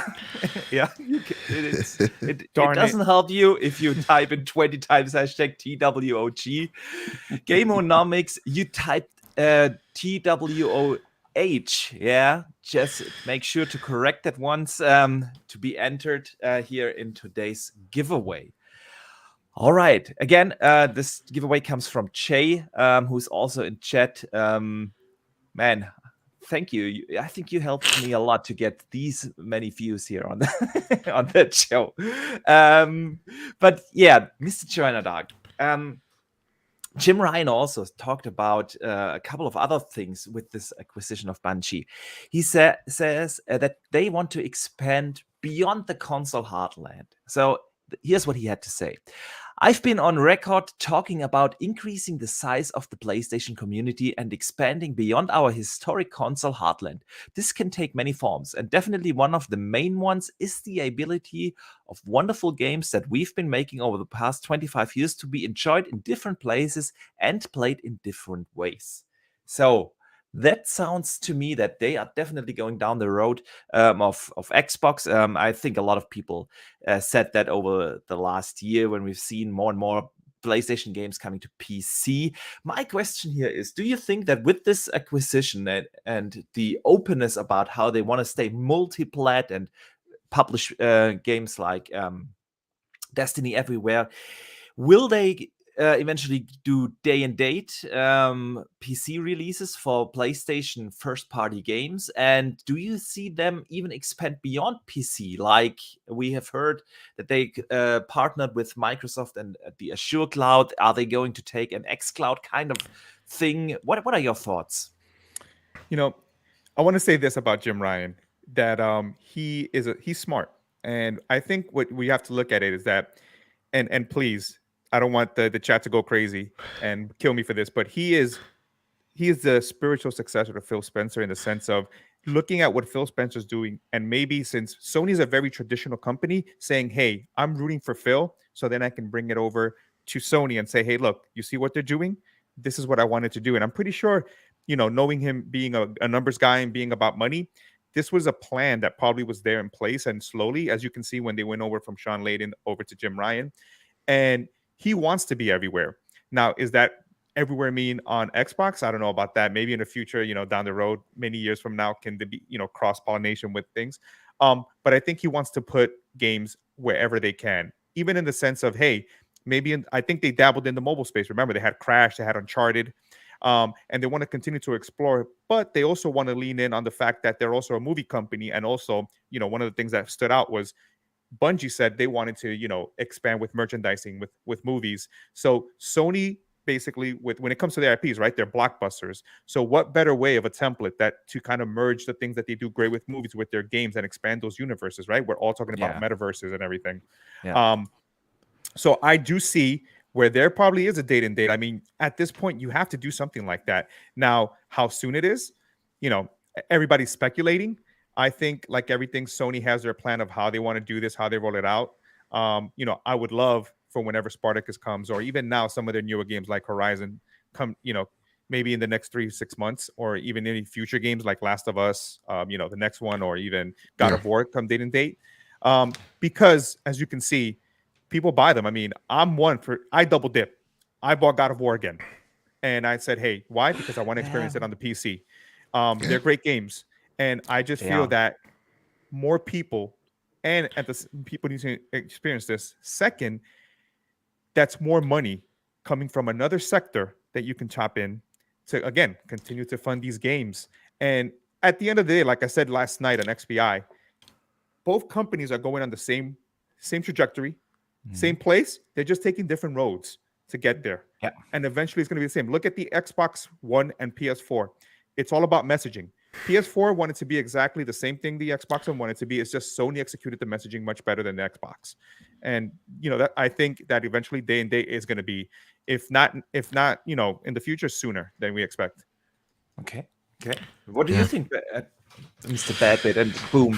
It doesn't help you if you type in 20 times hashtag TWOG. Gameonomics, you typed TWOH. Yeah, just make sure to correct that once to be entered here in today's giveaway. All right. Again, this giveaway comes from Jay, who's also in chat. Man, thank you. I think you helped me a lot to get these many views here on that show. But yeah, Mr. Joanna Dark. Jim Ryan also talked about a couple of other things with this acquisition of Bungie. He says that they want to expand beyond the console heartland. So here's what he had to say. I've been on record talking about increasing the size of the PlayStation community and expanding beyond our historic console heartland. This can take many forms, and definitely one of the main ones is the ability of wonderful games that we've been making over the past 25 years to be enjoyed in different places and played in different ways. So that sounds to me that they are definitely going down the road of Xbox. I think a lot of people said that over the last year when we've seen more and more PlayStation games coming to PC. My question here is, do you think that with this acquisition and the openness about how they want to stay multi-plat and publish games like Destiny everywhere, will they eventually do day and date PC releases for PlayStation first-party games? And do you see them even expand beyond PC? Like we have heard that they partnered with Microsoft and the Azure Cloud. Are they going to take an xCloud kind of thing? What are your thoughts? I want to say this about Jim Ryan, that he's smart. And I think what we have to look at it is that, and please, I don't want the chat to go crazy and kill me for this, but he is the spiritual successor to Phil Spencer in the sense of looking at what Phil Spencer's doing, and maybe since Sony's a very traditional company, saying, hey, I'm rooting for Phil, so then I can bring it over to Sony and say, hey, look, you see what they're doing? This is what I wanted to do. And I'm pretty sure, knowing him being a numbers guy and being about money, this was a plan that probably was there in place. And slowly, as you can see, when they went over from Sean Layden over to Jim Ryan, and he wants to be everywhere. Now, is that everywhere mean on Xbox? I don't know about that. Maybe in the future, down the road, many years from now, can there be, cross-pollination with things? But I think he wants to put games wherever they can, even in the sense of, hey, I think they dabbled in the mobile space. Remember, they had Crash, they had Uncharted, and they want to continue to explore, but they also want to lean in on the fact that they're also a movie company. And also, one of the things that stood out was Bungie said they wanted to, expand with merchandising with movies. So Sony basically, when it comes to their IPs, right, they're blockbusters. So what better way of a template to kind of merge the things that they do great with movies with their games and expand those universes, right? We're all talking about metaverses and everything. Yeah. So I do see where there probably is a date and date. I mean, at this point, you have to do something like that. Now, how soon it is, everybody's speculating. I think, like everything, Sony has their plan of how they want to do this, how they roll it out. I would love for whenever Spartacus comes, or even now some of their newer games like Horizon come, maybe in the next 3 to 6 months, or even any future games like Last of Us, the next one, or even God of War come date and date. Because as you can see, people buy them. I mean, I double dip. I bought God of War again. And I said, hey, why? Because I want to experience it on the PC. They're great games. And I just feel that more people people need to experience this. Second, that's more money coming from another sector that you can chop in to, again, continue to fund these games. And at the end of the day, like I said last night on XBI, both companies are going on the same trajectory, same place. They're just taking different roads to get there. Yeah. And eventually it's going to be the same. Look at the Xbox One and PS4. It's all about messaging. PS4 wanted to be exactly the same thing the Xbox One wanted to be. It's just Sony executed the messaging much better than the Xbox. And, that I think that eventually day and date is going to be, if not, in the future, sooner than we expect. Okay. What do you think, Mr. Badbit and Boom?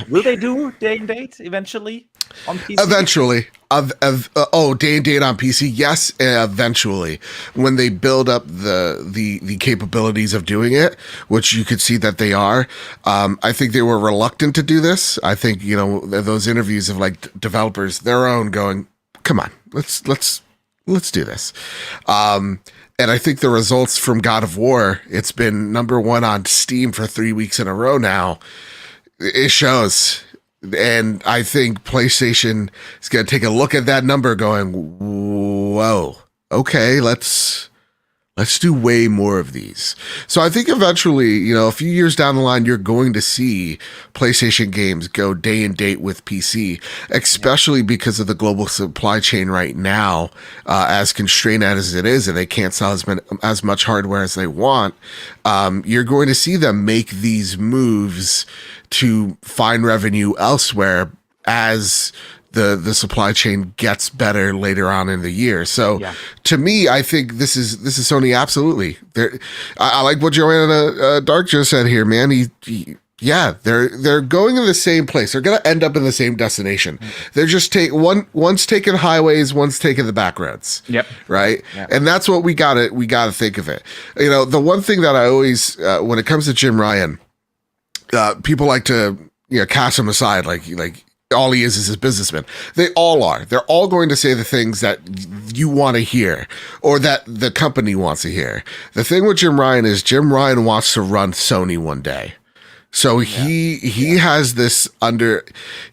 Will they do day and date eventually on PC? Eventually. Day and date on PC? Yes, eventually. When they build up the capabilities of doing it, which you could see that they are. I think they were reluctant to do this. I think, those interviews of like developers, their own, going, come on, let's do this. And I think the results from God of War, it's been #1 on Steam for 3 weeks in a row now. It shows. And I think PlayStation is going to take a look at that number going, whoa, okay, let's do way more of these. So I think eventually, a few years down the line, you're going to see PlayStation games go day and date with PC, especially because of the global supply chain right now, as constrained as it is, and they can't sell as much hardware as they want. You're going to see them make these moves to find revenue elsewhere as the supply chain gets better later on in the year. So to me, I think this is Sony. Absolutely. I like what Joanna Dark just said here, man. They're going in the same place. They're going to end up in the same destination. They're just one's taking highways, one's taking the back roads. Yep. Right. Yep. And that's what we got to think of it. The one thing that I always, when it comes to Jim Ryan, people like to, cast him aside, like all he is a businessman. They all are. They're all going to say the things that you want to hear or that the company wants to hear. The thing with Jim Ryan is Jim Ryan wants to run Sony one day. So he has this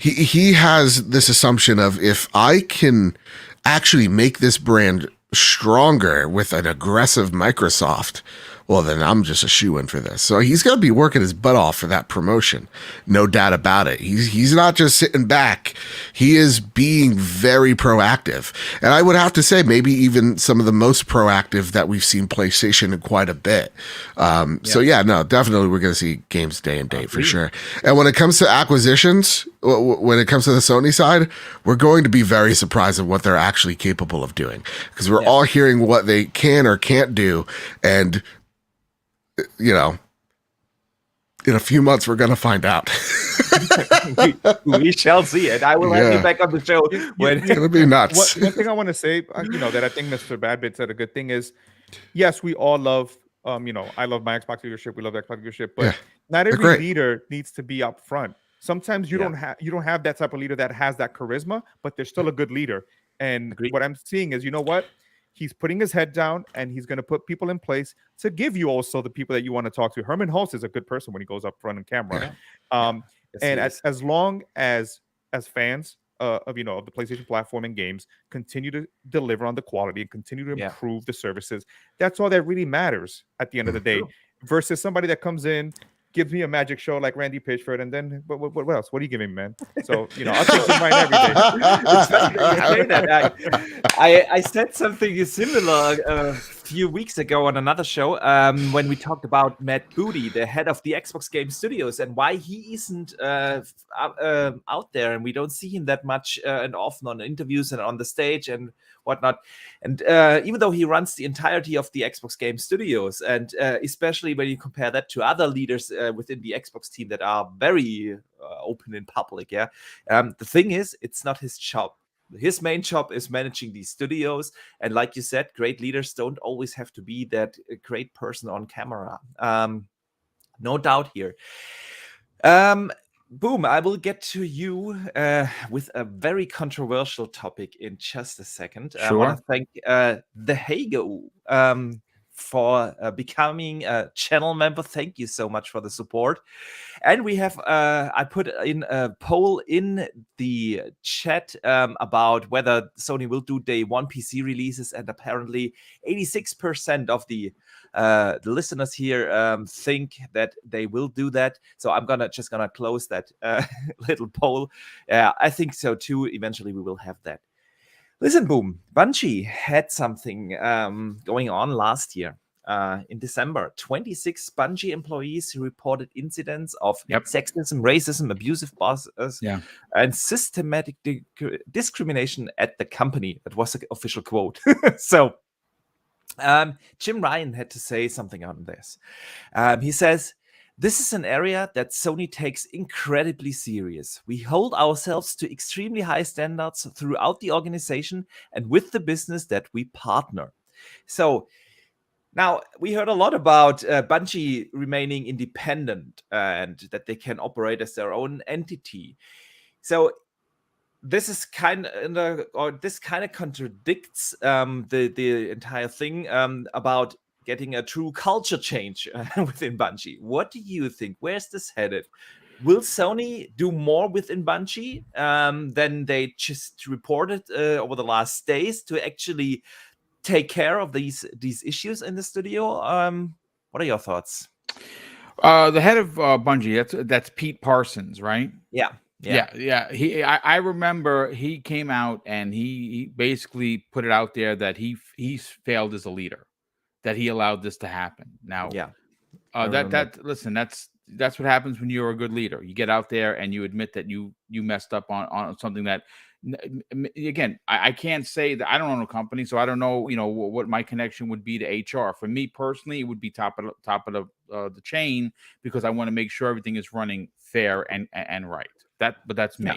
he has this assumption of, if I can actually make this brand stronger with an aggressive Microsoft, well, then I'm just a shoo-in for this. So he's going to be working his butt off for that promotion. No doubt about it. He's not just sitting back. He is being very proactive. And I would have to say maybe even some of the most proactive that we've seen PlayStation in quite a bit. So definitely we're going to see games day and date for sure. And when it comes to acquisitions, when it comes to the Sony side, we're going to be very surprised at what they're actually capable of doing, because we're all hearing what they can or can't do. And in a few months, we're going to find out. we shall see it. I will have you back on the show. It's going to be nuts. One thing I want to say, that I think Mr. Badbit said a good thing is, yes, we all love, I love my Xbox leadership. We love the Xbox leadership, but not every leader needs to be up front. Sometimes you don't have that type of leader that has that charisma, but they're still a good leader. And what I'm seeing is, he's putting his head down and he's going to put people in place to give you also the people that you want to talk to. Herman Hulst is a good person when he goes up front on camera. Yes, And he is. as long as fans of the PlayStation platform and games continue to deliver on the quality and continue to improve the services, that's all that really matters at the end of the day. Versus somebody that comes in, gives me a magic show like Randy Pitchford, and then what else? What are you giving me, man? So I'll take Jim Ryan every day. It's funny that you say that. I said something similar a few weeks ago on another show when we talked about Matt Booty, the head of the Xbox Game Studios, and why he isn't out there, and we don't see him that much and often on interviews and on the stage and whatnot. And even though he runs the entirety of the Xbox Game Studios, and especially when you compare that to other leaders within the Xbox team that are very open in public, the thing is, it's not his job. His main job is managing these studios, and like you said, great leaders don't always have to be that great person on camera. No doubt here. Boom, I will get to you with a very controversial topic in just a second. Sure. I want to thank the Hago for becoming a channel member. Thank you so much for the support. And we have, I put in a poll in the chat about whether Sony will do day one PC releases, and apparently 86% of the listeners here think that they will do that. So I'm just gonna close that little poll. I think so too. Eventually we will have that. Listen, Boom, Bungie had something going on last year. In December, 26 Bungie employees reported incidents of sexism, racism, abusive bosses, and systematic discrimination at the company. That was the official quote. So Jim Ryan had to say something on this. He says, "This is an area that Sony takes incredibly serious. We hold ourselves to extremely high standards throughout the organization and with the business that we partner." So now, we heard a lot about Bungie remaining independent and that they can operate as their own entity. So this is kind of contradicts the entire thing about getting a true culture change within Bungie. What do you think? Where's this headed? Will Sony do more within Bungie than they just reported over the last days to actually take care of these issues in the studio? What are your thoughts? The head of Bungie, that's Pete Parsons, right? Yeah. I remember he came out and he basically put it out there that he's failed as a leader, that he allowed this to happen. Now, listen, that's what happens when you're a good leader. You get out there and you admit that you messed up on something that. Again, I can't say that I don't own a company, so I don't know, what my connection would be to HR. For me personally, it would be top of the chain, because I want to make sure everything is running fair and right. But that's me.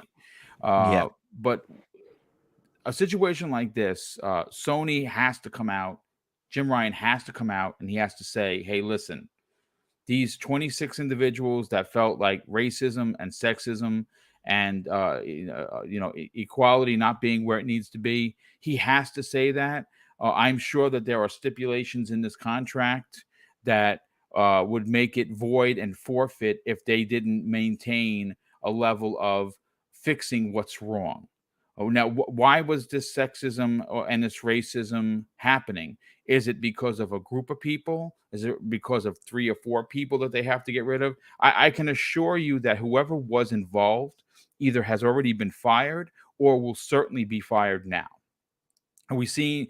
But a situation like this, Sony has to come out. Jim Ryan has to come out and he has to say, "Hey, listen, these 26 individuals that felt like racism and sexism and equality not being where it needs to be," he has to say that. I'm sure that there are stipulations in this contract that would make it void and forfeit if they didn't maintain a level of fixing what's wrong. Now, why was this sexism and this racism happening? Is it because of a group of people? Is it because of 3 or 4 people that they have to get rid of? I can assure you that whoever was involved either has already been fired or will certainly be fired now. And we're seeing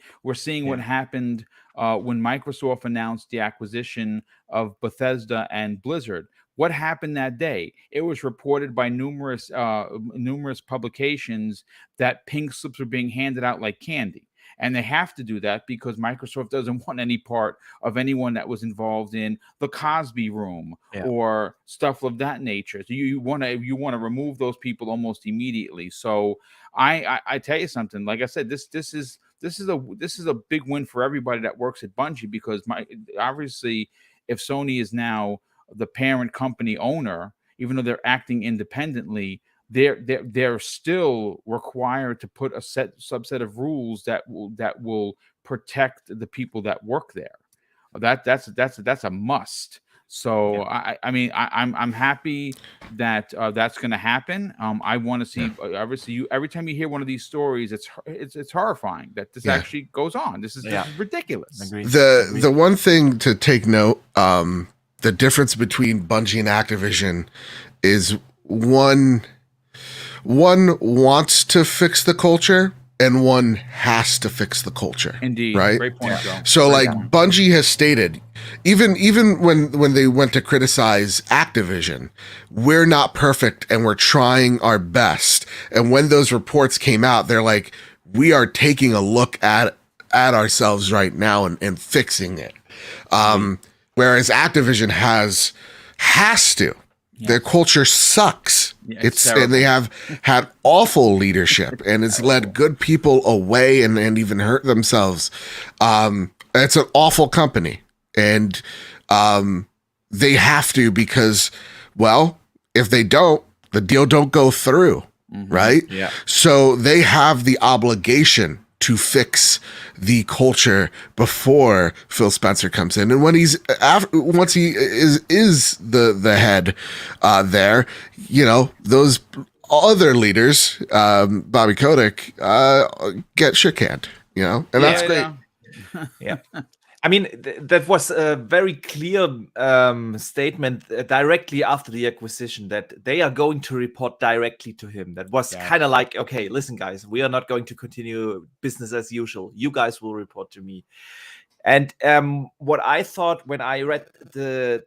what happened when Microsoft announced the acquisition of Bethesda and Blizzard. What happened that day? It was reported by numerous publications that pink slips were being handed out like candy. And they have to do that because Microsoft doesn't want any part of anyone that was involved in the Cosby Room or stuff of that nature. So you want to remove those people almost immediately. So I tell you something. Like I said, this is a big win for everybody that works at Bungie, because obviously, if Sony is now the parent company owner, even though they're acting independently, they're still required to put a subset of rules that will protect the people that work there. That's a must. So I mean I'm happy that that's going to happen. I want to see obviously every time you hear one of these stories, it's horrifying that this actually goes on. This is ridiculous. Agreed. The one thing to take note, the difference between Bungie and Activision is one wants to fix the culture and one has to fix the culture. Indeed. Right? Great point, Joe. So like Bungie has stated, even when they went to criticize Activision, we're not perfect and we're trying our best. And when those reports came out, they're like, we are taking a look at ourselves right now and fixing it. Whereas Activision has to. Their culture sucks. And they have had awful leadership and it's led good people away and even hurt themselves. It's an awful company and they have to because, well, if they don't, the deal don't go through, right? Yeah. So they have the obligation to fix the culture before Phil Spencer comes in. And when once he is the head there, you know, those other leaders, Bobby Kotick, get shook-handed, you know, and that's great. Yeah. I mean, that was a very clear statement directly after the acquisition that they are going to report directly to him. That was kind of like, okay, listen, guys, we are not going to continue business as usual. You guys will report to me. And what I thought when I read that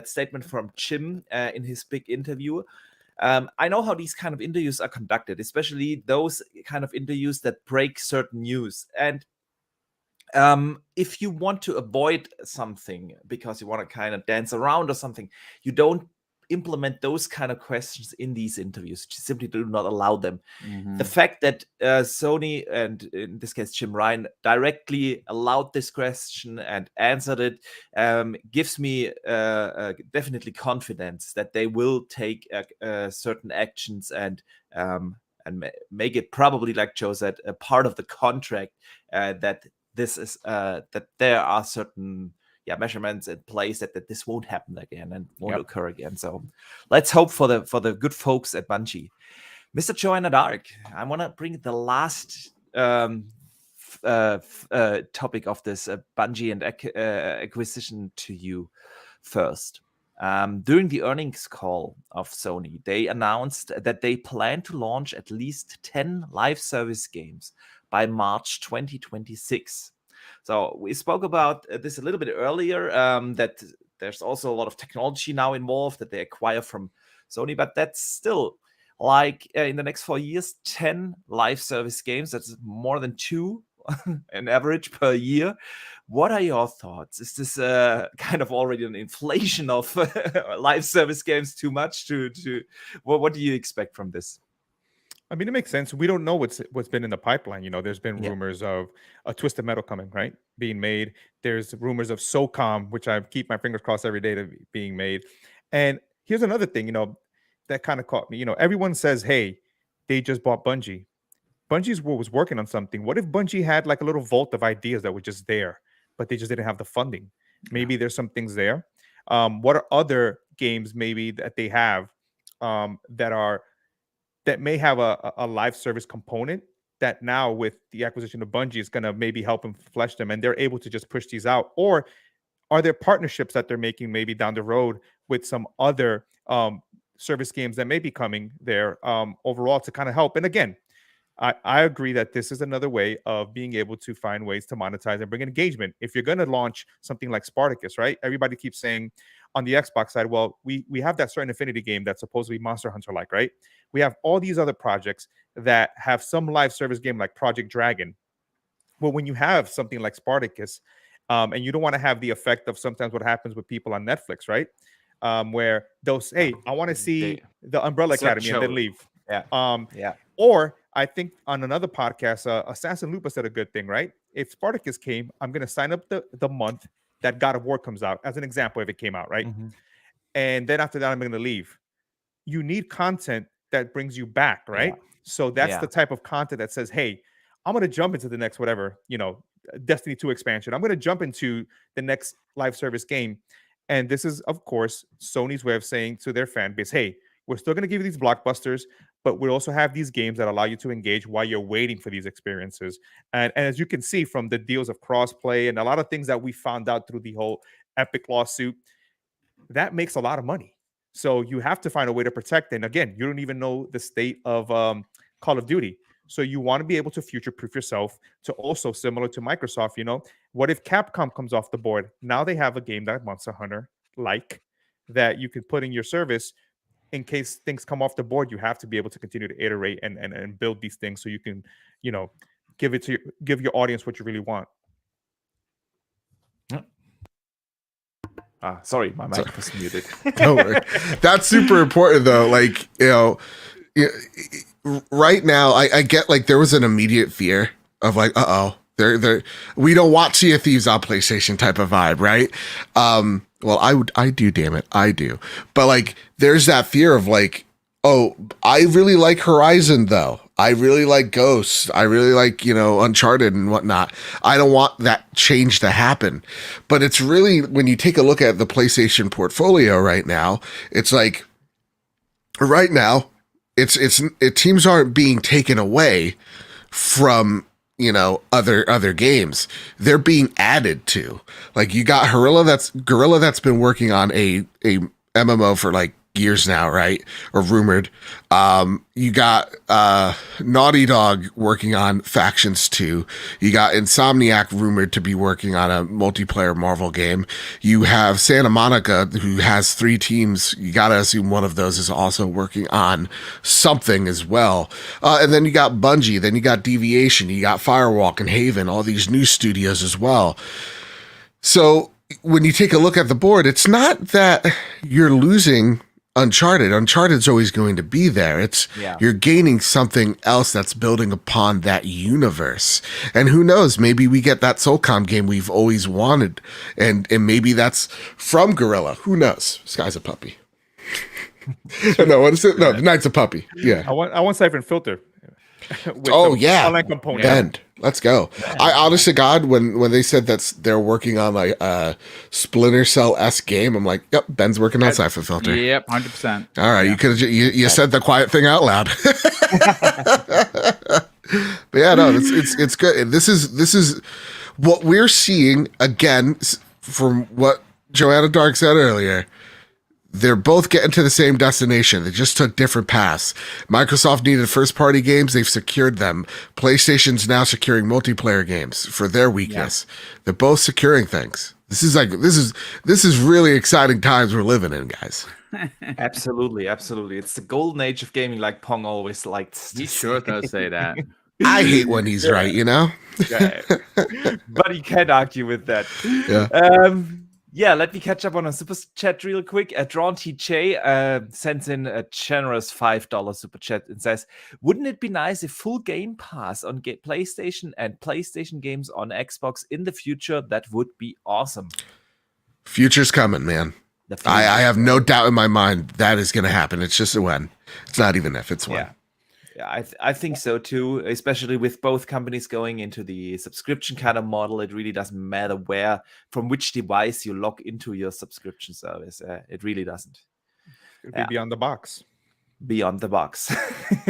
statement from Jim in his big interview, I know how these kind of interviews are conducted, especially those kind of interviews that break certain news. And if you want to avoid something because you want to kind of dance around or something, you don't implement those kind of questions in these interviews. You simply do not allow them. The fact that Sony, and in this case Jim Ryan, directly allowed this question and answered it gives me definitely confidence that they will take certain actions and make it probably, like Joe said, a part of the contract that this is that there are certain measurements in place that this won't happen again and won't occur again. So let's hope for the good folks at Bungie. Mr. Joanna Dark, I want to bring the last topic of this Bungie and acquisition to you first. During the earnings call of Sony, they announced that they plan to launch at least 10 live service games by March 2026. So we spoke about this a little bit earlier, that there's also a lot of technology now involved that they acquire from Sony, but that's still like in the next 4 years, 10 live service games. That's more than 2 an average per year. What are your thoughts? Is this kind of already an inflation of live service games too much? What do you expect from this? I mean, it makes sense. We don't know what's been in the pipeline. You know, there's been rumors of a Twisted Metal coming, right? Being made. There's rumors of SOCOM, which I keep my fingers crossed every day to being made. And here's another thing, you know, that kind of caught me. You know, everyone says, hey, they just bought Bungie. Bungie was working on something. What if Bungie had like a little vault of ideas that were just there, but they just didn't have the funding? Maybe there's some things there. What are other games maybe that they have that may have a live service component that now with the acquisition of Bungie is going to maybe help them flesh them and they're able to just push these out? Or are there partnerships that they're making maybe down the road with some other service games that may be coming there overall to kind of help? And again, I agree that this is another way of being able to find ways to monetize and bring engagement. If you're going to launch something like Spartacus, right? Everybody keeps saying on the Xbox side, well, we have that certain Infinity game that's supposed to be Monster Hunter-like, right? We have all these other projects that have some live service game like Project Dragon. Well, when you have something like Spartacus, and you don't want to have the effect of sometimes what happens with people on Netflix, right? Where they'll say, hey, I want to see the Umbrella Academy and then leave. Or I think on another podcast, Assassin Lupa said a good thing, right? If Spartacus came, I'm going to sign up the month that God of War comes out, as an example, if it came out, right? And then after that, I'm going to leave. You need content that brings you back, right? So that's Yeah. the type of content that says, hey, I'm going to jump into the next whatever, Destiny 2 expansion. I'm going to jump into the next live service game. And this is, of course, Sony's way of saying to their fan base, hey, we're still going to give you these blockbusters, but we also have these games that allow you to engage while you're waiting for these experiences. And as you can see from the deals of crossplay and a lot of things that we found out through the whole Epic lawsuit, that makes a lot of money. So you have to find a way to protect. And again, you don't even know the state of Call of Duty. So you want to be able to future-proof yourself to also, similar to Microsoft, what if Capcom comes off the board? Now they have a game that Monster Hunter that you can put in your service in case things come off the board. You have to be able to continue to iterate and build these things so you can, give your audience what you really want. Sorry, my mic was muted. Don't worry. That's super important though. Like, right now I get like there was an immediate fear of like, they're we don't want Sea of Thieves on PlayStation type of vibe, right? Well, I do, damn it, I do. But like, there's that fear of like, oh, I really like Horizon though. I really like Ghosts. I really like, Uncharted and whatnot. I don't want that change to happen. But it's really, when you take a look at the PlayStation portfolio right now, it's like, right now, teams aren't being taken away from, other games. They're being added to. Like, you got Guerrilla that's been working on a MMO for like years now, right? Or rumored. You got Naughty Dog working on Factions 2. You got Insomniac rumored to be working on a multiplayer Marvel game. You have Santa Monica, who has 3 teams. You gotta assume one of those is also working on something as well. And then you got Bungie, then you got Deviation, you got Firewalk and Haven, all these new studios as well. So when you take a look at the board, it's not that you're losing Uncharted. Uncharted's always going to be there. You're gaining something else that's building upon that universe. And who knows, maybe we get that Soulcom game we've always wanted. And maybe that's from Guerrilla. Who knows? Sky's a puppy. No, what is it? No, the Night's a puppy. Yeah. I want Siphon Filter. Yeah. Component. Bend. Let's go. I honest to God, when they said that they're working on like a Splinter Cell-esque game, I'm like, yep, Ben's working on Siphon Filter. Yep, 100%. All right, you said the quiet thing out loud. But yeah, no, it's good. And this is what we're seeing again from what Joanna Dark said earlier. They're both getting to the same destination. They just took different paths. Microsoft needed first-party games. They've secured them. PlayStation's now securing multiplayer games for their weakness. Yeah. They're both securing things. This is really exciting times we're living in, guys. Absolutely. It's the golden age of gaming, like Pong always liked. He sure does say that. I hate when he's right, Yeah. But you can't argue with that. Yeah. Yeah, let me catch up on a super chat real quick. Drawn TJ sends in a generous $5 super chat and says, wouldn't it be nice if full Game Pass on PlayStation and PlayStation games on Xbox in the future? That would be awesome. Future's coming, man. I have no doubt in my mind that is going to happen. It's just a when. It's not even if, it's when. Yeah. Yeah, I think so too, especially with both companies going into the subscription kind of model. It really doesn't matter from which device you log into your subscription service. It really doesn't. It'd be beyond the box. Beyond the box.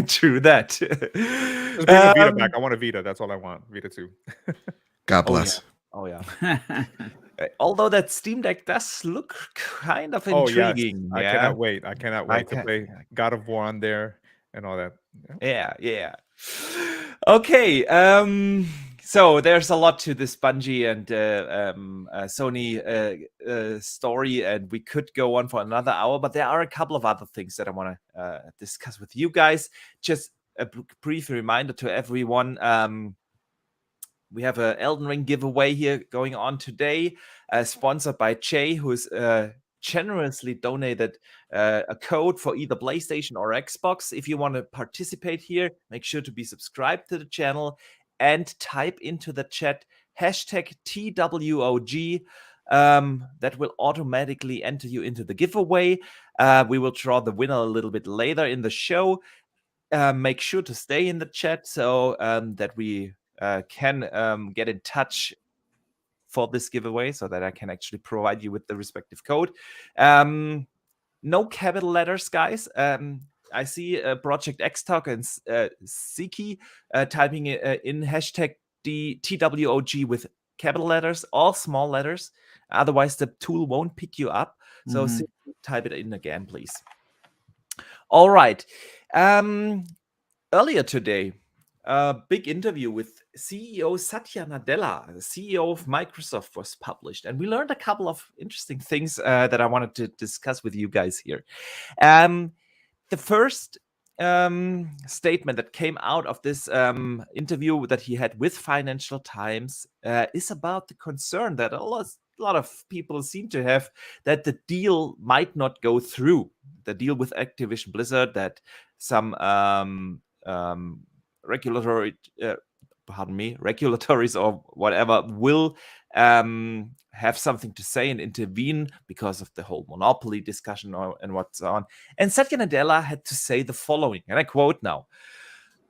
True that. Just bring the Vita back. I want a Vita. That's all I want. Vita 2. God bless. Oh, yeah. Although that Steam Deck does look kind of intriguing. Yes. I cannot wait to play God of War on there and all that. Yeah. Okay. So there's a lot to this Bungie and Sony story, and we could go on for another hour, but there are a couple of other things that I want to discuss with you guys. Just a brief reminder to everyone. We have an Elden Ring giveaway here going on today, sponsored by Jay, who's generously donated a code for either PlayStation or Xbox. If you want to participate here, make sure to be subscribed to the channel and type into the chat hashtag TWOG. that will automatically enter you into the giveaway. We will draw the winner a little bit later in the show. Make sure to stay in the chat so that we can get in touch for this giveaway, so that I can actually provide you with the respective code. No capital letters, guys. I see Project XTalk and Siki typing in hashtag TWOG with capital letters, all small letters. Otherwise, the tool won't pick you up. So type it in again, please. All right. Earlier today, a big interview with CEO Satya Nadella, the CEO of Microsoft, was published. And we learned a couple of interesting things that I wanted to discuss with you guys here. The first statement that came out of this interview that he had with Financial Times is about the concern that a lot of people seem to have, that the deal might not go through. The deal with Activision Blizzard, that some regulatories or whatever will have something to say and intervene because of the whole monopoly discussion and what's on. And Satya Nadella had to say the following, and I quote now: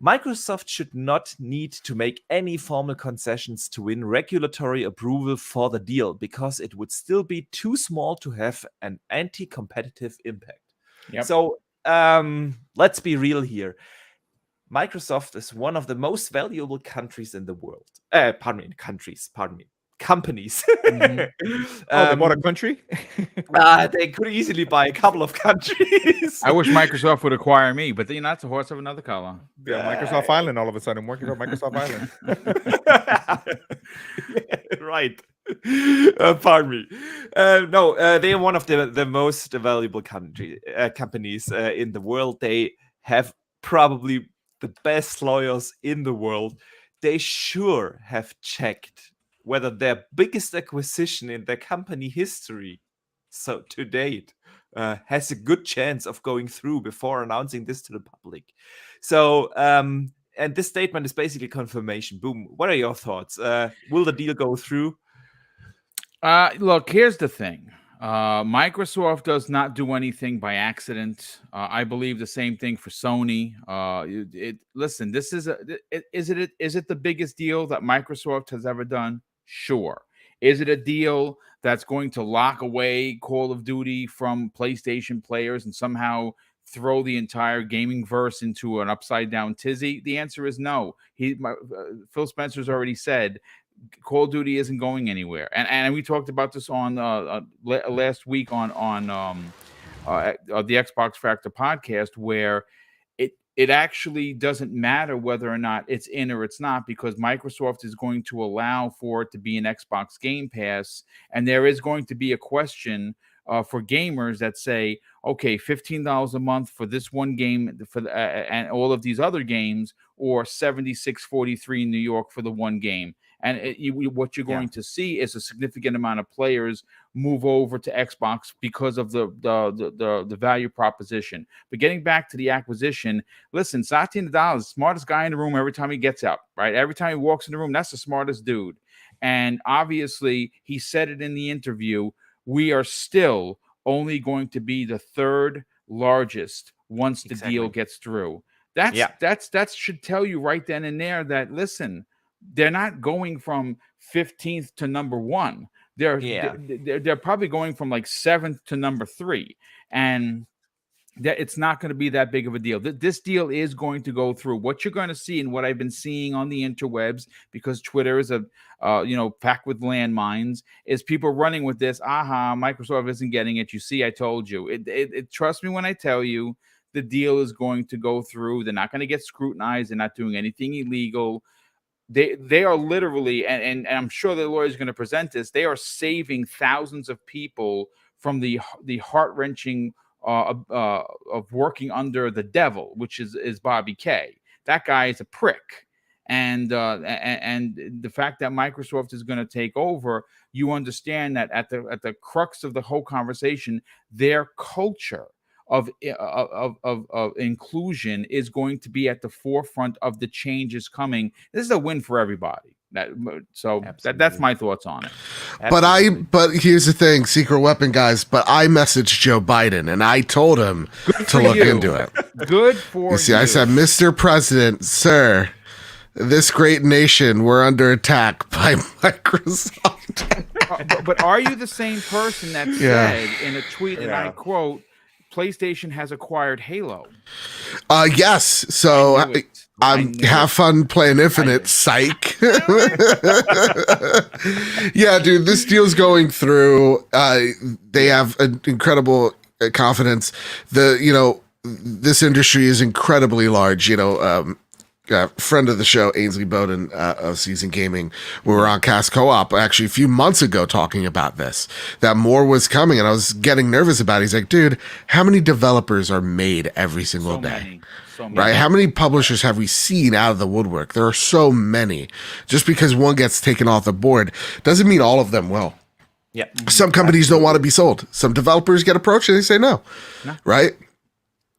Microsoft should not need to make any formal concessions to win regulatory approval for the deal, because it would still be too small to have an anti-competitive impact. Yep. So let's be real here. Microsoft is one of the most valuable countries in the world. Companies. They bought a country? They could easily buy a couple of countries. I wish Microsoft would acquire me, but that's a horse of another color. Yeah, Microsoft Island all of a sudden. Working on Microsoft Island. Yeah, right. Pardon me. No, they are one of the most valuable companies in the world. They have probably the best lawyers in the world. They sure have checked whether their biggest acquisition in their company history, so to date, has a good chance of going through before announcing this to the public. So, and this statement is basically confirmation. Boom. What are your thoughts? Will the deal go through? Look, here's the thing. Microsoft does not do anything by accident. I believe the same thing for Sony. Listen, this is is it the biggest deal that Microsoft has ever done? Sure. Is it a deal that's going to lock away Call of Duty from PlayStation players and somehow throw the entire gaming verse into an upside down tizzy? The answer is no. Phil Spencer's already said Call of Duty isn't going anywhere, and we talked about this on last week on the Xbox Factor podcast, where it actually doesn't matter whether or not it's in or it's not, because Microsoft is going to allow for it to be an Xbox Game Pass, and there is going to be a question for gamers that say, okay, $15 a month for this one game and all of these other games, or $76.43 in New York for the one game. And what you're going to see is a significant amount of players move over to Xbox because of the value proposition. But getting back to the acquisition, listen, Satya Nadella is the smartest guy in the room every time he gets up, right? Every time he walks in the room, that's the smartest dude. And obviously, he said it in the interview, we are still only going to be the third largest once the deal gets through. That should tell you right then and there that, listen, they're not going from 15th to number 1. They're probably going from like 7th to number 3, and that it's not going to be that big of a deal. This deal is going to go through. What you're going to see, and what I've been seeing on the interwebs, because Twitter is packed with landmines, is people running with this. Microsoft isn't getting it. You see, I told you. Trust me when I tell you, the deal is going to go through. They're not going to get scrutinized. They're not doing anything illegal. They are literally, and I'm sure the lawyer is going to present this, they are saving thousands of people from the heart-wrenching of working under the devil, which is Bobby Kay. That guy is a prick. And the fact that Microsoft is going to take over, you understand that at the crux of the whole conversation, their culture of inclusion is going to be at the forefront of the changes coming. This is a win for everybody. That's my thoughts on it. But here's the thing, secret weapon guys, but I messaged Joe Biden and I told him to look into it. Good for you. See, I said, Mr. President, sir, this great nation, we're under attack by Microsoft. But are you the same person that said in a tweet, and I quote, PlayStation has acquired Halo? Yes. So have fun playing Infinite, psych. Yeah, dude, this deal's going through. They have an incredible confidence. This industry is incredibly large. Friend of the show, Ainsley Bowden of Season Gaming, we were on Cast Co-op actually a few months ago talking about this, that more was coming, and I was getting nervous about it. He's like, dude, how many developers are made every single day? So many. Right? How many publishers have we seen out of the woodwork? There are so many. Just because one gets taken off the board doesn't mean all of them will. Yeah. Some companies don't want to be sold. Some developers get approached and they say no. Right?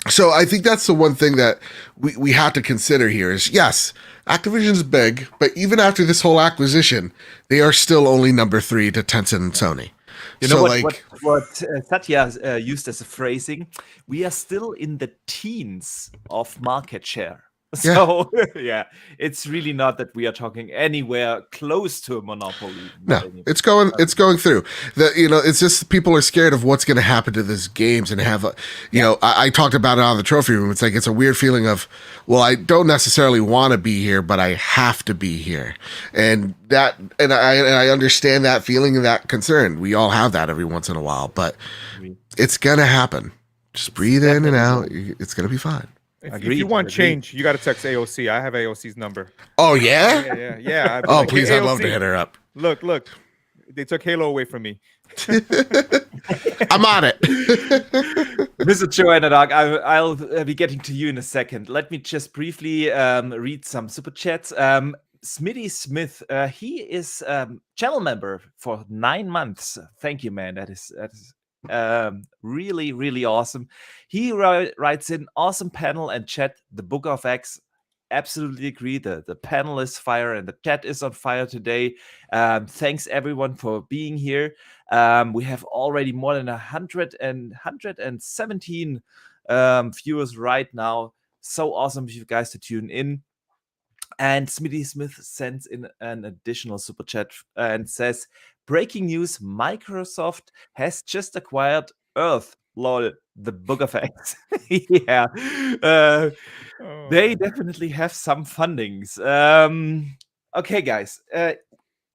So I think that's the one thing that we have to consider here is, yes, Activision's big, but even after this whole acquisition, they are still only number 3 to Tencent and Sony. You know what Satya used as a phrasing? We are still in the teens of market share. So yeah, it's really not that we are talking anywhere close to a monopoly. No, it's going through. It's just people are scared of what's going to happen to these games and have I talked about it on the trophy room. It's like it's a weird feeling of, well, I don't necessarily want to be here, but I have to be here, and I understand that feeling and that concern. We all have that every once in a while, but it's gonna happen. Just breathe in and out. It's gonna be fine. If you want change, you got to text AOC. I have AOC's number. Oh, yeah? Yeah. Oh, like, please, AOC, I'd love to hit her up. Look. They took Halo away from me. I'm on it. Mr. Joanna Dark, I'll be getting to you in a second. Let me just briefly read some super chats. Smitty Smith, he is channel member for 9 months. Thank you, man. That is really, really awesome. He writes in, awesome panel and chat, the Book of X. Absolutely agree. The panel is fire and the chat is on fire today. Thanks everyone for being here. We have already more than 117 viewers right now. So awesome of you guys to tune in. And Smitty Smith sends in an additional super chat and says, breaking news, Microsoft has just acquired Earth. Lol, the Book of X. Yeah. They definitely have some fundings. Okay, guys.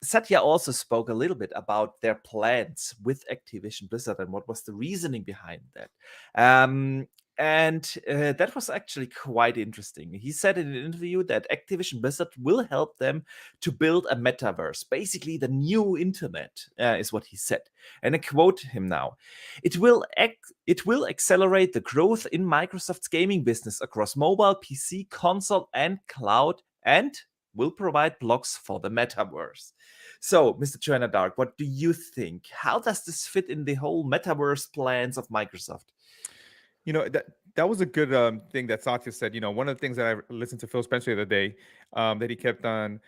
Satya also spoke a little bit about their plans with Activision Blizzard and what was the reasoning behind that. And that was actually quite interesting. He said in an interview that Activision Blizzard will help them to build a metaverse. Basically, the new internet is what he said. And I quote him now. It will accelerate the growth in Microsoft's gaming business across mobile, PC, console, and cloud, and will provide blocks for the metaverse. So, Mr. Joanna Dark, what do you think? How does this fit in the whole metaverse plans of Microsoft? That was a good thing that Satya said. One of the things that I listened to Phil Spencer the other day that he kept on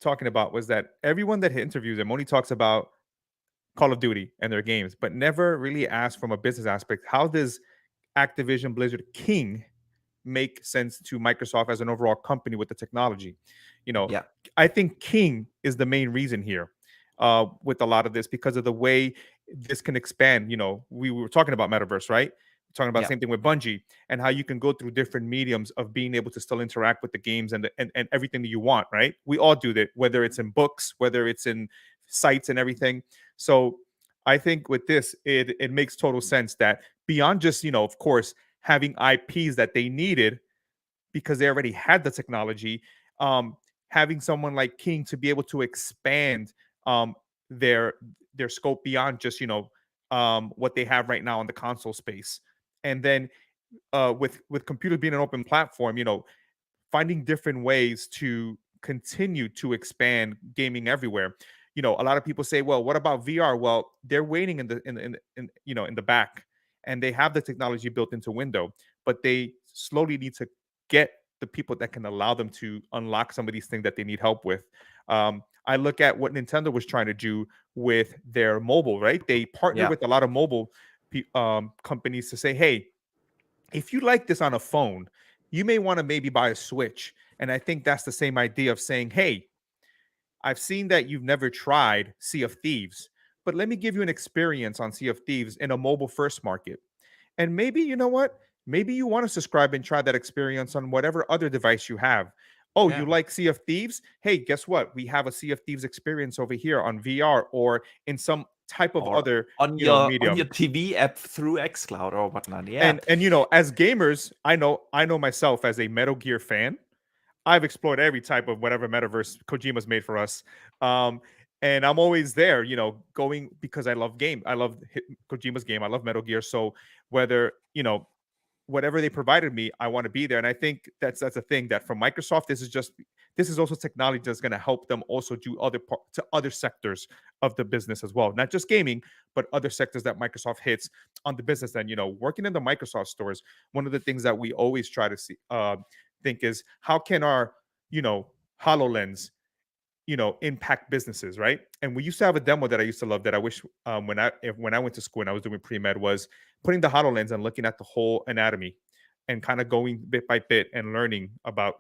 talking about was that everyone that he interviews him only talks about Call of Duty and their games, but never really asks from a business aspect, how does Activision Blizzard King make sense to Microsoft as an overall company with the technology? I think King is the main reason here with a lot of this, because of the way this can expand. We were talking about metaverse, right? Talking about the same thing with Bungie and how you can go through different mediums of being able to still interact with the games and everything that you want, right? We all do that, whether it's in books, whether it's in sites and everything. So I think with this, it makes total sense that beyond just, of course, having IPs that they needed because they already had the technology, having someone like King to be able to expand their scope beyond just, what they have right now in the console space. And then with computers being an open platform, finding different ways to continue to expand gaming everywhere. A lot of people say, well, what about VR? Well, they're waiting in the back. and they have the technology built into window, but they slowly need to get the people that can allow them to unlock some of these things that they need help with. I look at what Nintendo was trying to do with their mobile, right? They partner with a lot of mobile companies to say, hey, if you like this on a phone, you may want to maybe buy a Switch. And I think that's the same idea of saying, hey, I've seen that you've never tried Sea of Thieves, but let me give you an experience on Sea of Thieves in a mobile first market. And maybe, you know what? Maybe you want to subscribe and try that experience on whatever other device you have. Oh, you like Sea of Thieves? Hey, guess what? We have a Sea of Thieves experience over here on VR or in some type of other on medium. on your TV app through xCloud or whatnot. And as gamers, I know myself as a Metal Gear fan. I've explored every type of whatever metaverse Kojima's made for us. And I'm always there, going because I love Kojima's game. I love Metal Gear. So whether, whatever they provided me, I want to be there. And I think that's a thing that from Microsoft, this is also technology that's going to help them also do other sectors of the business as well. Not just gaming, but other sectors that Microsoft hits on the business. And, working in the Microsoft stores, one of the things that we always try to think is how can our, HoloLens, impact businesses, right? And we used to have a demo that I used to love that I wish when I went to school and I was doing pre-med was putting the HoloLens and looking at the whole anatomy and kind of going bit by bit and learning about,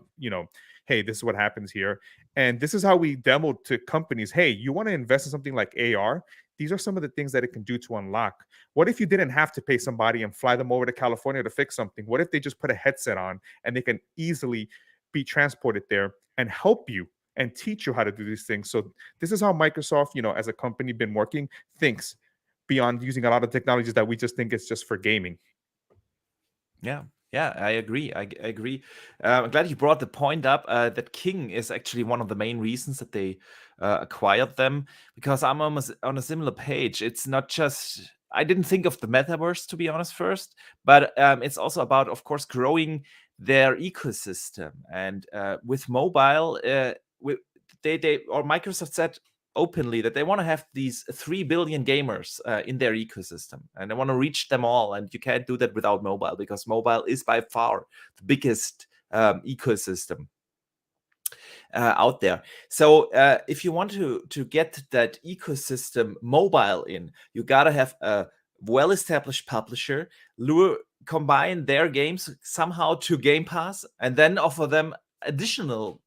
hey, this is what happens here. And this is how we demoed to companies, hey, you want to invest in something like AR? These are some of the things that it can do to unlock. What if you didn't have to pay somebody and fly them over to California to fix something? What if they just put a headset on and they can easily be transported there and help you and teach you how to do these things? So this is how Microsoft, as a company been working, thinks beyond using a lot of technologies that we just think it's just for gaming. Yeah, I agree. I agree. I'm glad you brought the point up that King is actually one of the main reasons that they acquired them, because I'm almost on a similar page. It's not just, I didn't think of the metaverse, to be honest, first, but it's also about, of course, growing their ecosystem. And with mobile, Microsoft said openly that they want to have these 3 billion gamers in their ecosystem, and they want to reach them all. And you can't do that without mobile, because mobile is by far the biggest ecosystem out there. So if you want to get that ecosystem mobile in, you gotta have a well-established publisher, combine their games somehow to Gamepass, and then offer them additional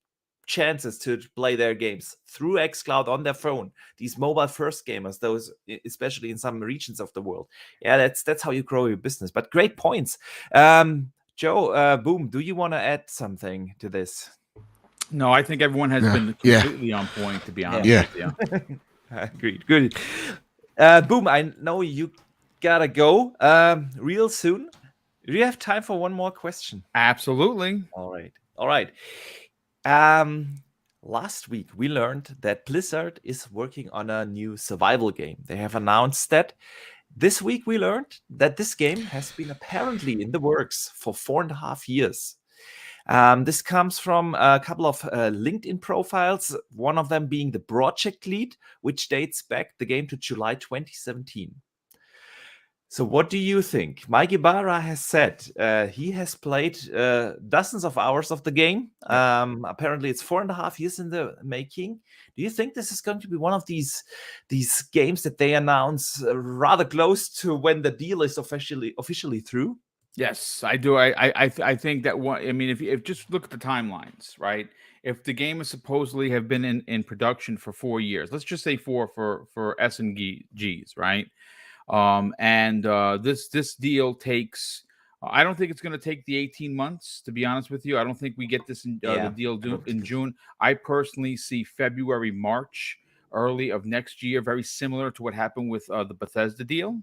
chances to play their games through xCloud on their phone. These mobile first gamers, those especially in some regions of the world. Yeah, that's how you grow your business. But great points. Joe, Boom, do you want to add something to this? No, I think everyone has been completely on point, to be honest with you. Agreed. Good. Boom, I know you gotta go real soon. Do you have time for one more question? Absolutely. All right. Last week we learned that Blizzard is working on a new survival game. They have announced that. This week we learned that this game has been apparently in the works for 4.5 years. This comes from a couple of LinkedIn profiles, one of them being the project lead, which dates back the game to July 2017. So what do you think? Mike Ibarra has said he has played dozens of hours of the game. Apparently it's 4.5 years in the making. Do you think this is going to be one of these games that they announce rather close to when the deal is officially through? Yes, I do. I think that one. I mean, if just look at the timelines, right? If the game is supposedly have been in production for 4 years, let's just say 4 for S and Gs, right? This deal takes. I don't think it's going to take the 18 months. To be honest with you, I don't think we get this the deal in June. I personally see February, March, early of next year, very similar to what happened with the Bethesda deal.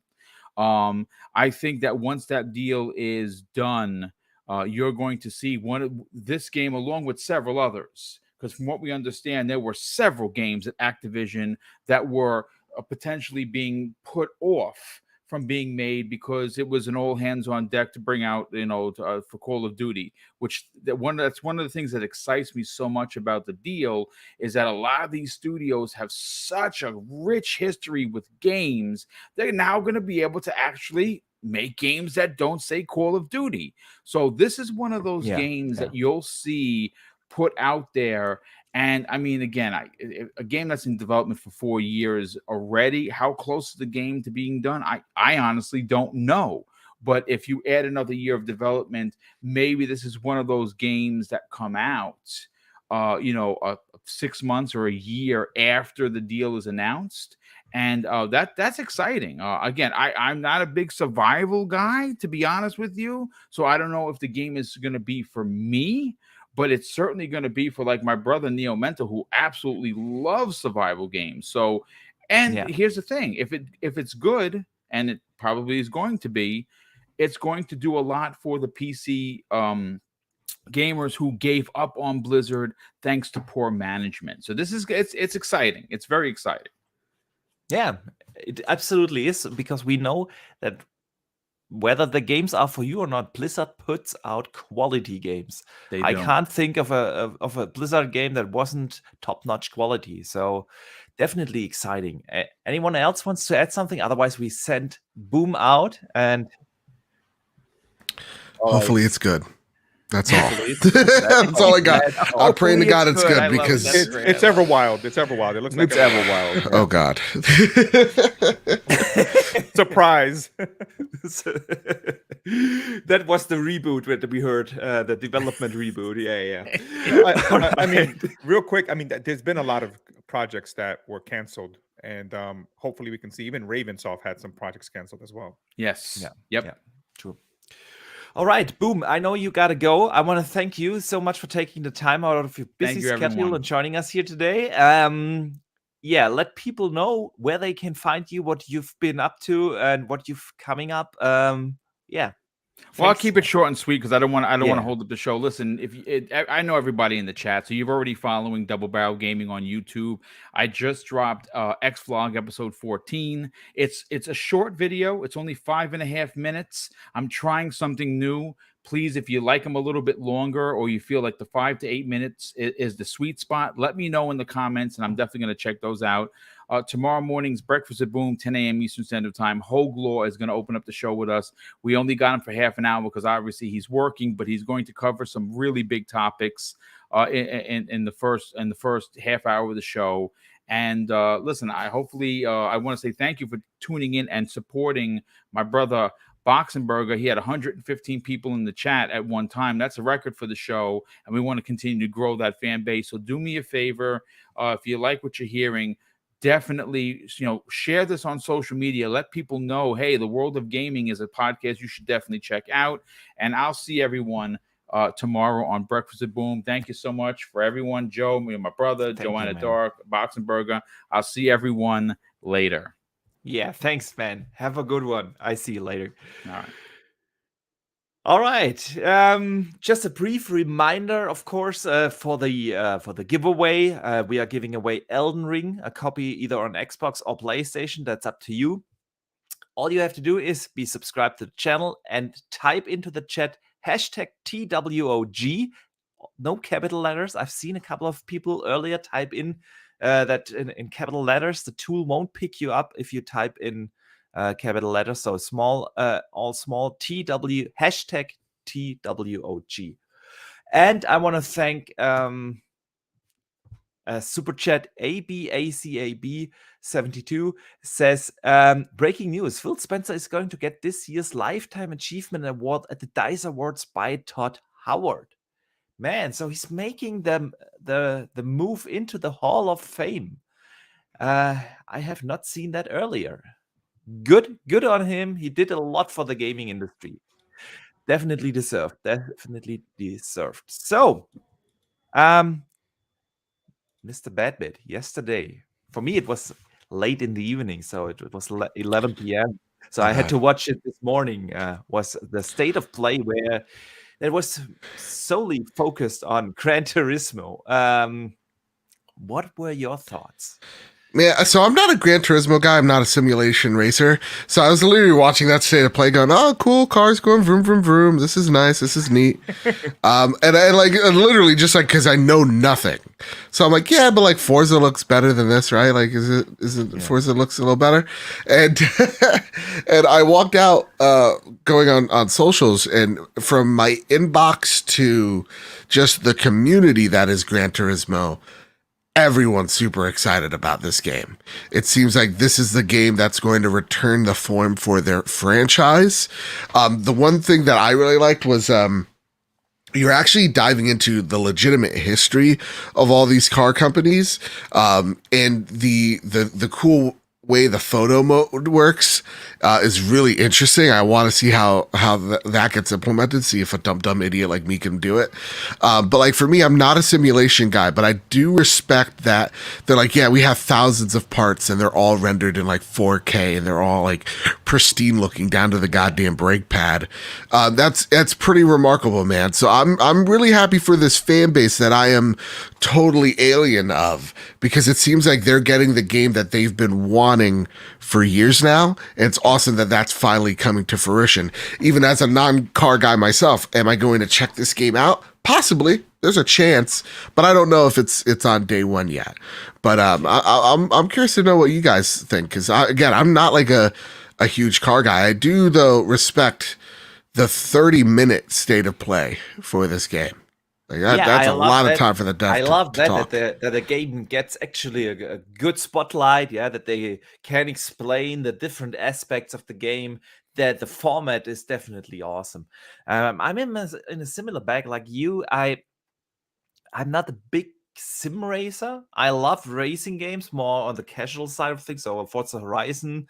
I think that once that deal is done, you're going to see this game along with several others. Because from what we understand, there were several games at Activision that were potentially being put off from being made because it was an all hands on deck to bring out, for Call of Duty. That's one of the things that excites me so much about the deal is that a lot of these studios have such a rich history with games. They're now going to be able to actually make games that don't say Call of Duty. So this is one of those games that you'll see put out there. And I mean, again, a game that's in development for 4 years already, how close is the game to being done? I honestly don't know. But if you add another year of development, maybe this is one of those games that come out, 6 months or a year after the deal is announced. And that's exciting. Again, I'm not a big survival guy, to be honest with you. So I don't know if the game is going to be for me, but it's certainly going to be for like my brother Neo Menta, who absolutely loves survival games. So, here's the thing: if it's good, and it probably is going to be, it's going to do a lot for the PC gamers who gave up on Blizzard thanks to poor management. So it's exciting. It's very exciting. Yeah, it absolutely is, because we know that whether the games are for you or not, Blizzard puts out quality games. I can't think of a Blizzard game that wasn't top-notch quality. So definitely exciting. Anyone else wants to add something? Otherwise, we send Boom out, and hopefully it's good. That's all. That's all I got. I'm praying to God it's good, because it's Everwild. It's Everwild. It looks like it's Everwild. Oh God. Surprise. That was the reboot that we heard, the development reboot. Yeah. I mean, real quick, there's been a lot of projects that were canceled, and hopefully we can see even Ravensoft had some projects canceled as well. Yes. Yeah. Yep. Yeah. True. All right, Boom. I know you got to go. I want to thank you so much for taking the time out of your busy schedule and joining us here today. Let people know where they can find you, what you've been up to, and what you've coming up. Well, I'll keep it short and sweet because I don't want to hold up the show. Listen, I know everybody in the chat, so you've already following Double Barrel Gaming on YouTube. I just dropped X-Vlog episode 14. It's a short video. It's only 5.5 minutes. I'm trying something new. Please, if you like them a little bit longer, or you feel like the 5 to 8 minutes is the sweet spot, let me know in the comments, and I'm definitely going to check those out. Tomorrow morning's Breakfast at Boom, 10 a.m. Eastern Standard Time. Hoaglaw is going to open up the show with us. We only got him for half an hour because obviously he's working, but he's going to cover some really big topics in the first half hour of the show. And listen, I want to say thank you for tuning in and supporting my brother Boxenberger. He had 115 people in the chat at one time. That's a record for the show, and we want to continue to grow that fan base. So do me a favor, if you like what you're hearing, definitely share this on social media. Let people know, hey, the World of Gaming is a podcast you should definitely check out. And I'll see everyone tomorrow on Breakfast at Boom. Thank you so much for everyone. Joe, me and my brother, Joanna Dark, Boxenberger. I'll see everyone later. Yeah, thanks, man. Have a good one. I see you later. All right. All right. Just a brief reminder, of course, for the giveaway. We are giving away Elden Ring, a copy either on Xbox or PlayStation. That's up to you. All you have to do is be subscribed to the channel and type into the chat #TWOG. No capital letters. I've seen a couple of people earlier type in that in capital letters. The tool won't pick you up if you type in capital letters, so small, all small, #TWOG. And I want to thank super chat ABACAB72 says, breaking news, Phil Spencer is going to get this year's Lifetime Achievement Award at the DICE Awards by Todd Howard. Man, so he's making the move into the Hall of Fame. I have not seen that earlier. Good on him. He did a lot for the gaming industry. Definitely deserved. So, Mr. Badbit, yesterday, for me it was late in the evening, so it was 11 p.m. So I had to watch it this morning. Was the State of Play, where it was solely focused on Gran Turismo. What were your thoughts? Yeah, so I'm not a Gran Turismo guy. I'm not a simulation racer. So I was literally watching that state of play, going, "Oh, cool, cars going vroom vroom vroom. This is nice. This is neat." And I like literally just like because I know nothing, so I'm like, "Yeah, but like Forza looks better than this, right? Like, is it Forza looks a little better?" And and I walked out, going on socials, and from my inbox to just the community that is Gran Turismo. Everyone's super excited about this game. It seems like this is the game that's going to return the form for their franchise. The one thing that I really liked was you're actually diving into the legitimate history of all these car companies, and the cool way the photo mode works is really interesting. I want to see how that gets implemented, see if a dumb idiot like me can do it. But like for me, I'm not a simulation guy, but I do respect that they're like, yeah, we have thousands of parts and they're all rendered in like 4K and they're all like pristine looking down to the goddamn brake pad. That's pretty remarkable, man. So I'm really happy for this fan base that I am totally alien of, because it seems like they're getting the game that they've been wanting for years now, and it's awesome that that's finally coming to fruition. Even as a non-car guy myself, am I going to check this game out? Possibly. There's a chance, but I don't know if it's on day one yet. But I'm curious to know what you guys think, because again, I'm not like a huge car guy. I do though respect the 30-minute state of play for this game. Like that's a lot of time for the dev. I love that the game gets actually a good spotlight. Yeah, that they can explain the different aspects of the game. That the format is definitely awesome. I'm in a similar bag like you. I'm not a big sim racer. I love racing games more on the casual side of things. So Forza Horizon,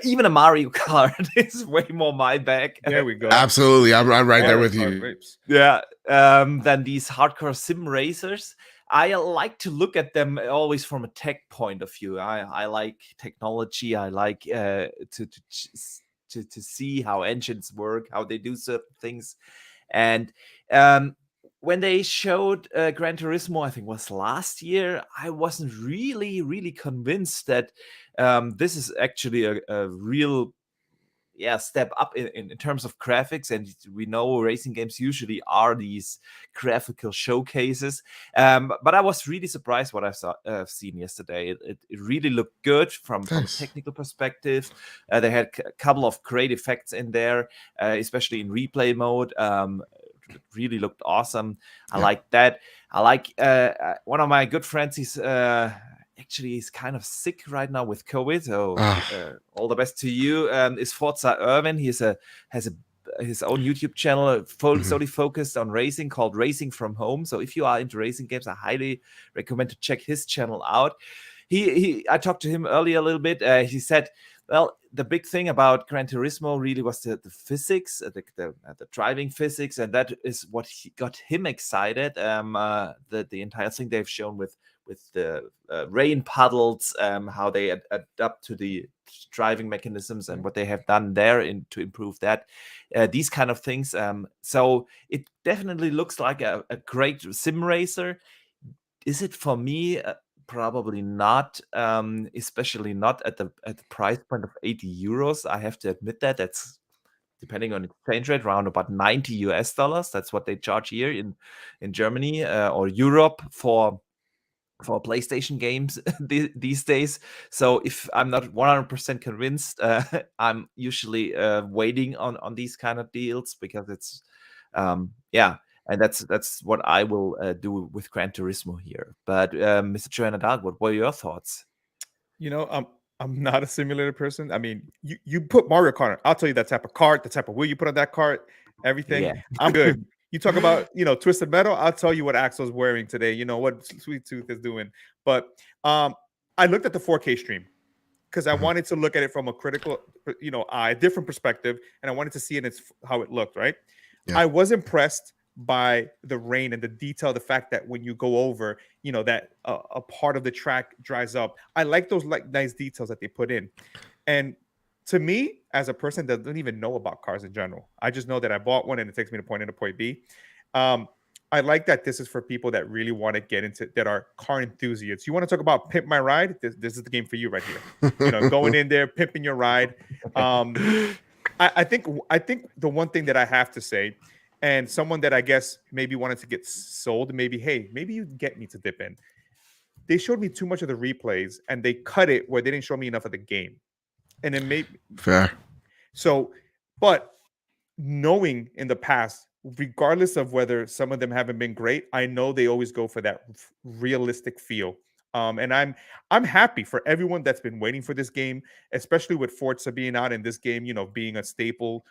even a Mario Kart is way more my bag. There we go. Absolutely, I'm right there with you. Yeah. Than these hardcore sim racers. I like to look at them always from a tech point of view. I like technology. I like to see how engines work, how they do certain things, and when they showed Gran Turismo, I think it was last year, I wasn't really convinced that this is actually a real step up in terms of graphics. And we know racing games usually are these graphical showcases. But I was really surprised what I've seen yesterday. It really looked good from a technical perspective. They had a couple of great effects in there, especially in replay mode. It really looked awesome. I like that. I like one of my good friends. He's kind of sick right now with COVID. So all the best to you. Is Forza Irvin? He has his own YouTube channel solely focused on racing called Racing from Home. So if you are into racing games, I highly recommend to check his channel out. I talked to him earlier a little bit. He said, well, the big thing about Gran Turismo really was the physics, the driving physics, and that is what got him excited. The entire thing they've shown with the rain puddles, how they adapt to the driving mechanisms and what they have done there to improve that, these kind of things. So it definitely looks like a great sim racer. Is it for me? Probably not, especially not at the price point of 80 euros. I have to admit that's depending on exchange rate, around about $90. That's what they charge here in Germany or Europe for PlayStation games these days. So if I'm not 100% convinced, I'm usually waiting on these kind of deals, because it's and that's what I will do with Gran Turismo here. But Mr. Joanna Dark, what were your thoughts? I'm not a simulator person. I mean, you put Mario Kart, I'll tell you that type of cart, the type of wheel you put on that cart, everything. Yeah. I'm good. You talk about, Twisted Metal, I'll tell you what Axel's wearing today, what Sweet Tooth is doing. But I looked at the 4K stream because I wanted to look at it from a critical, eye, different perspective, and I wanted to see how it looked, right? Yeah. I was impressed by the rain and the detail, the fact that when you go over, that a part of the track dries up. I like those nice details that they put in. And to me, as a person that doesn't even know about cars in general, I just know that I bought one and it takes me to point A to point B. I like that this is for people that really want to get into, that are car enthusiasts. You want to talk about Pimp My Ride? This is the game for you right here. Going in there, pimping your ride. I think the one thing that I have to say, and someone that I guess maybe wanted to get sold, maybe you get me to dip in. They showed me too much of the replays, and they cut it where they didn't show me enough of the game, and it made fair. So, but knowing in the past, regardless of whether some of them haven't been great, I know they always go for that realistic feel. And I'm happy for everyone that's been waiting for this game, especially with Forza being out in this game, being a staple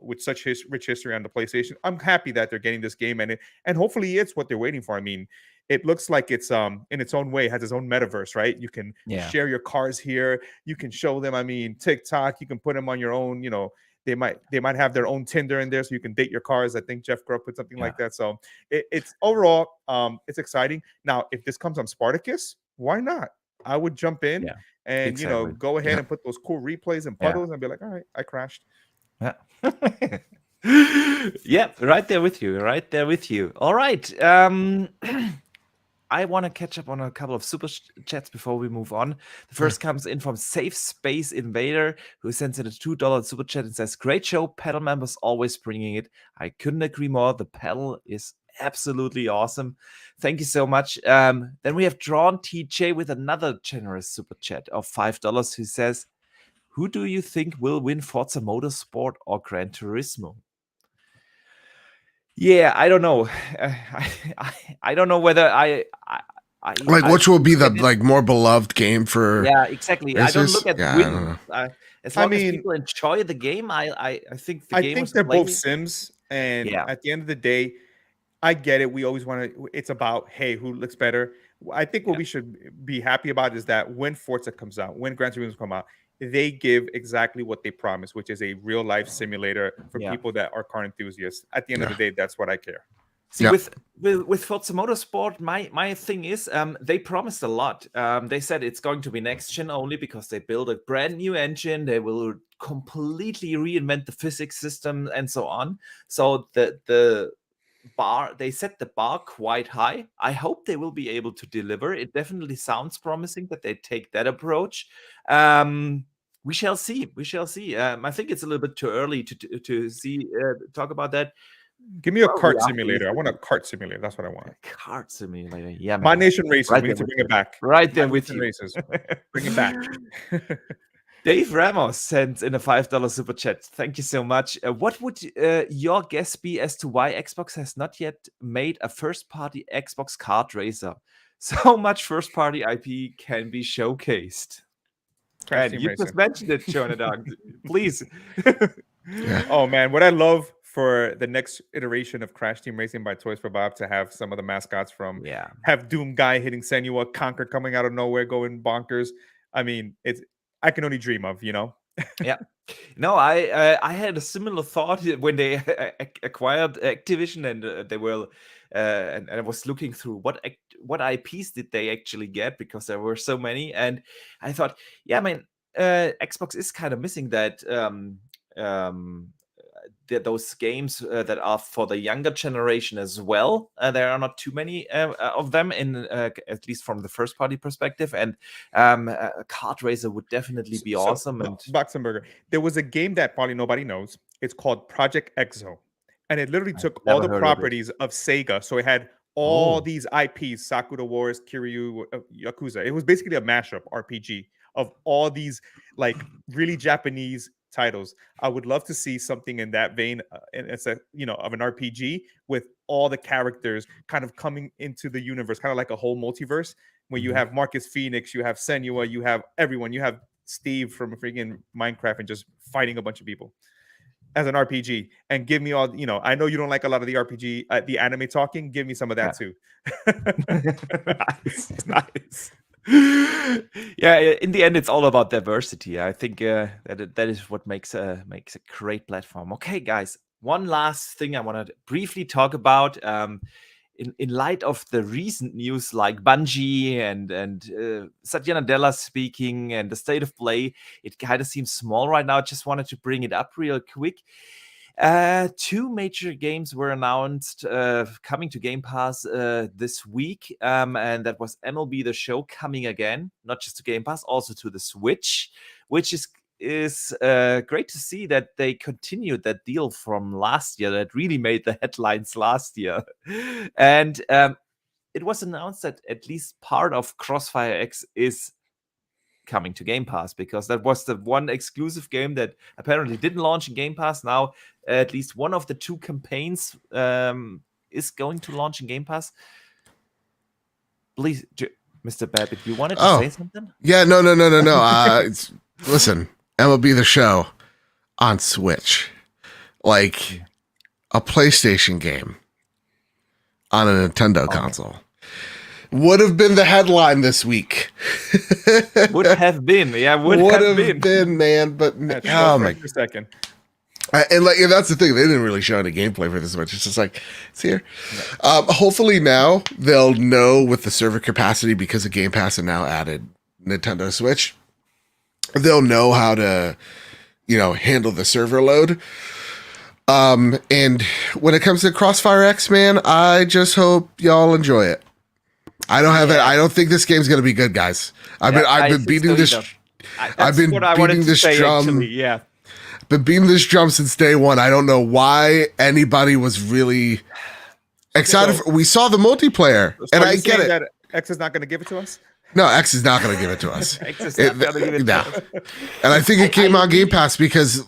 with such rich history on the PlayStation. I'm happy that they're getting this game, and hopefully it's what they're waiting for. I mean, it looks like it's in its own way, has its own metaverse, right? You can share your cars here, you can show them. I mean, TikTok, you can put them on your own. They might have their own Tinder in there, so you can date your cars. I think Jeff Grubb put something like that. So it's overall, it's exciting. Now, if this comes on Spartacus, why not? I would jump in and go ahead and put those cool replays and puddles and be like, all right, I crashed. Yeah. Yeah, right there with you. All right. I want to catch up on a couple of super chats before we move on. The first comes in from Safe Space Invader, who sends in a $2 super chat and says, "Great show, Pedal members always bringing it. I couldn't agree more. The pedal is absolutely awesome. Thank you so much." Then we have Drawn TJ with another generous super chat of $5, who says, "Who do you think will win Forza Motorsport or Gran Turismo?" Yeah, I don't know. I don't know whether which will be the more beloved game for. Yeah, exactly. Races? I don't look at win. As long as mean, people enjoy the game, I think the I game. think they're both Sims, and at the end of the day, I get it. We always want to. It's about who looks better. I think what we should be happy about is that when Forza comes out, when Gran Turismo come out, they give exactly what they promise, which is a real life simulator for people that are car enthusiasts. At the end of the day, that's what I care. See, with Forza Motorsport, my thing is they promised a lot. They said it's going to be next gen only because they build a brand new engine. They will completely reinvent the physics system and so on. So the bar, they set the bar quite high. I hope they will be able to deliver. It definitely sounds promising that they take that approach. We shall see. I think it's a little bit too early to see talk about that. Give me a kart simulator. I want a kart simulator. That's what I want. A kart simulator. Yeah, My Nation Racing. Right, we need to bring it back. Right there with you. Races. Bring it back. Dave Ramos sends in a $5 super chat. Thank you so much. What would your guess be as to why Xbox has not yet made a first-party Xbox kart racer? So much first-party IP can be showcased. And you just mentioned it, Joanna Dark. Please. Oh man, what I love for the next iteration of Crash Team Racing by Toys for Bob to have some of the mascots from have Doom Guy hitting Senua, Conquer coming out of nowhere, going bonkers. I mean, I can only dream of, Yeah. No, I had a similar thought when they acquired Activision, and they were and I was looking through what IPs did they actually get, because there were so many, and I thought, Xbox is kind of missing that those games that are for the younger generation as well. There are not too many of them, at least from the first party perspective. And a kart racer would definitely be awesome. And Boxenberger, there was a game that probably nobody knows. It's called Project Exo, and it literally took all the properties of Sega. So it had all these IPs: Sakura Wars, Kiryu, Yakuza. It was basically a mashup RPG of all these really Japanese titles. I would love to see something in that vein, and it's of an RPG with all the characters kind of coming into the universe, kind of like a whole multiverse, where you have Marcus Phoenix, you have Senua, you have everyone, you have Steve from freaking Minecraft, and just fighting a bunch of people as an RPG. And give me all, I know you don't like a lot of the RPG, the anime talking. Give me some of that too. Nice. Yeah, in the end, it's all about diversity. I think that is what makes a great platform. Okay, guys, one last thing I want to briefly talk about. In light of the recent news, like Bungie and Satya Nadella speaking and the state of play, it kind of seems small right now. I just wanted to bring it up real quick. Two major games were announced coming to Game Pass this week, and that was MLB The Show coming again, not just to Game Pass, also to the Switch, which is great to see that they continued that deal from last year that really made the headlines last year. And it was announced that at least part of Crossfire X is coming to Game Pass, because that was the one exclusive game that apparently didn't launch in Game Pass. Now at least one of the two campaigns is going to launch in Game Pass. Please, Mr. Babbitt, you wanted to say something? Yeah, no. Listen, MLB The Show on Switch, like a PlayStation game on a Nintendo console. Would have been the headline this week. Would have been, would have been, man. But oh my second. And that's the thing. They didn't really show any gameplay for this much. It's just like it's here. Hopefully now they'll know with the server capacity, because of Game Pass and now added Nintendo Switch. They'll know how to, handle the server load. And when it comes to Crossfire X, man, I just hope y'all enjoy it. I don't have it. I don't think this game's gonna be good, guys. I've been beating this. I've been beating this drum. Been beating this drum since day one. I don't know why anybody was really excited. We saw the multiplayer, and I get it. That X is not going to give it to us. No, X is not going to give it to us. X is not going to give it to us. And I think it came on Game Pass because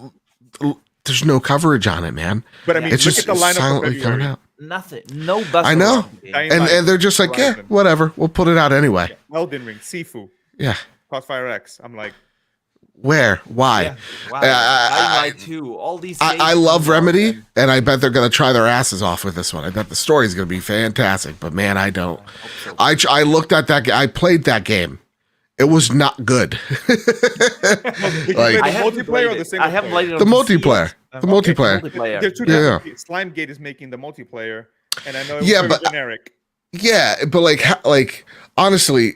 there's no coverage on it, man. But I mean, it's just silently coming out. Nothing. No buzz. I know. And they're just like, yeah, whatever. We'll put it out anyway. Elden Ring, Sifu. Yeah. Crossfire X. I'm like, where? Why? Yeah. Wow. I too. All these. I love Remedy, and I bet they're going to try their asses off with this one. I bet the story's going to be fantastic. But man, I don't. I looked at that. I played that game. It was not good. Like, I haven't played it the multiplayer. The multiplayer. There's two different. Slimegate is making the multiplayer, and I know it was generic. Yeah, but like honestly,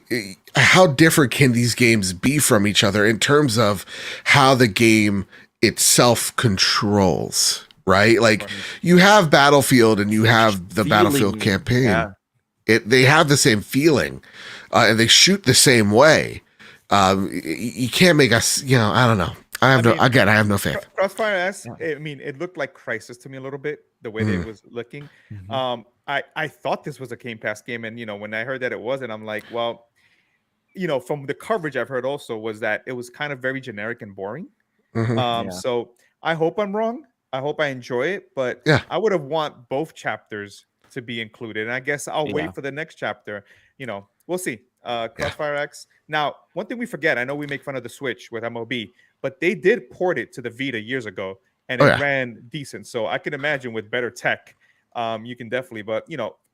how different can these games be from each other in terms of how the game itself controls, right? Like you have Battlefield and you have the Battlefield campaign. Yeah. They have the same feeling, and they shoot the same way. You can't make us, I don't know. I have no faith. Crossfire S, I mean, it looked like Crysis to me a little bit, the way that it was looking. I thought this was a Game Pass game, and when I heard that it wasn't, I'm like, well, from the coverage I've heard also was that it was kind of very generic and boring. So I hope I'm wrong. I hope I enjoy it, but I would have want both chapters to be included, and I guess I'll wait for the next chapter. We'll see. Crossfire X. Now, one thing we forget, I know we make fun of the Switch with MLB, but they did port it to the Vita years ago, and it ran decent. So I can imagine with better tech, you can definitely. But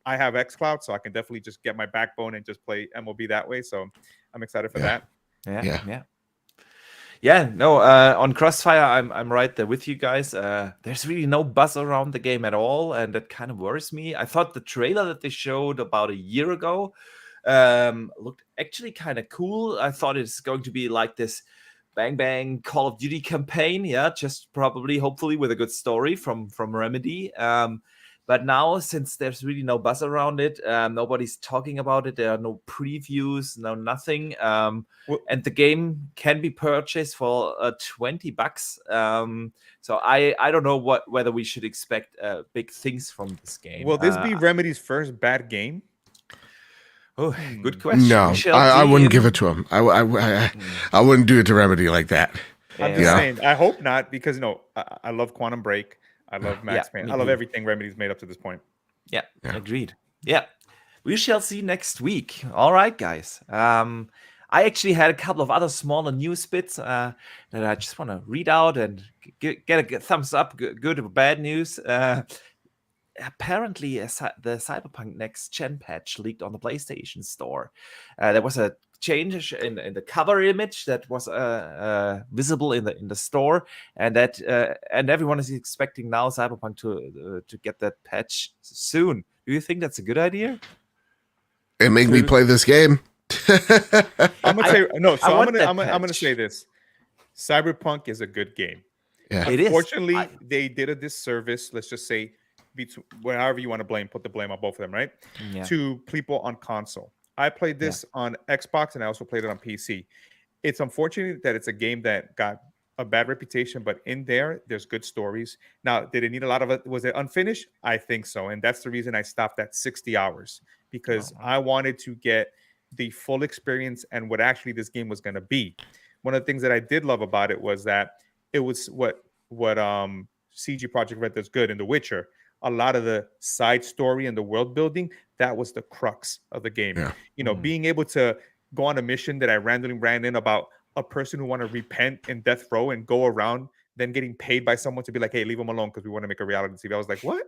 I have xCloud, so I can definitely just get my backbone and just play MLB that way. So I'm excited for that. On Crossfire, I'm right there with you guys. There's really no buzz around the game at all, and that kind of worries me. I thought the trailer that they showed about a year ago looked actually kind of cool. I thought it's going to be like this bang bang Call of Duty campaign, just hopefully with a good story from Remedy. But now, since there's really no buzz around it, nobody's talking about it. There are no previews, no nothing. And the game can be purchased for $20. So I don't know whether we should expect big things from this game. Will this be Remedy's first bad game? Oh, good question. No, I wouldn't give it to him. I wouldn't do it to Remedy like that. I'm just saying. I hope not, because I love Quantum Break. I love Max Payne. I love everything Remedy's made up to this point. Yeah, agreed. Yeah, we shall see next week. All right, guys. I actually had a couple of other smaller news bits that I just want to read out and get a thumbs up, good or bad news. Apparently, the Cyberpunk Next Gen Patch leaked on the PlayStation Store. There was a change in the cover image that was visible in the store, and that and everyone is expecting now Cyberpunk to get that patch soon. Do you think that's a good idea? It made me play this game. I'm gonna say no. So I'm gonna say this: Cyberpunk is a good game. Yeah. It is. Unfortunately, they did a disservice. Let's just say, however you want to put the blame on both of them, right? Yeah. To people on console. I played this on Xbox and I also played it on PC. It's unfortunate that it's a game that got a bad reputation, but in there's good stories. Now, did it need a lot of it? Was it unfinished? I think so. And that's the reason I stopped at 60 hours because I wanted to get the full experience and what actually this game was going to be. One of the things that I did love about it was that it was what CG Project Red does good in The Witcher. A lot of the side story and the world building, that was the crux of the game. Yeah. You know, being able to go on a mission that I randomly ran in about a person who want to repent in death row and go around, then getting paid by someone to be like, hey, leave them alone because we want to make a reality TV. I was like, what?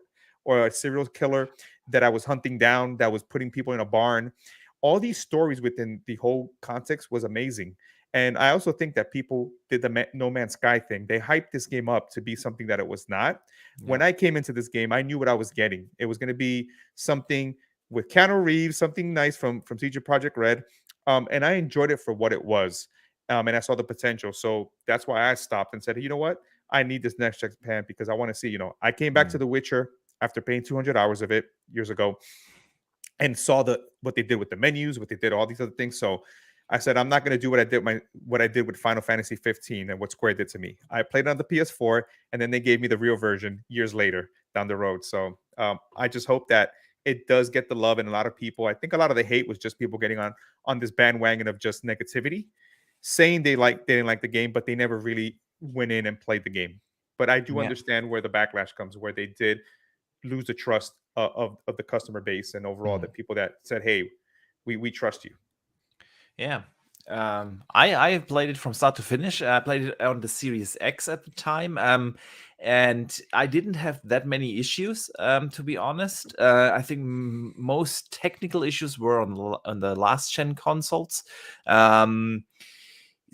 Or a serial killer that I was hunting down that was putting people in a barn. All these stories within the whole context was amazing. And I also think that people did the No Man's Sky thing. They hyped this game up to be something that it was not. Yeah. When I came into this game, I knew what I was getting. It was going to be something with Keanu Reeves, something nice from CG Project Red. And I enjoyed it for what it was. And I saw the potential. So that's why I stopped and said, you know what? I need this next gen pan because I want to see, you know, I came back to The Witcher after paying 200 hours of it years ago and saw what they did with the menus, what they did, all these other things. So I said, I'm not going to do what I did with Final Fantasy 15 and what Square did to me. I played it on the PS4 and then they gave me the real version years later down the road. So I just hope that it does get the love. And a lot of people, I think a lot of the hate was just people getting on this bandwagon of just negativity, saying they didn't like the game, but they never really went in and played the game. But I do understand where the backlash comes, where they did lose the trust of the customer base and overall the people that said, hey, we trust you. Yeah. I played it from start to finish. I played it on the Series X at the time. And I didn't have that many issues, to be honest. I think most technical issues were on the last gen consoles.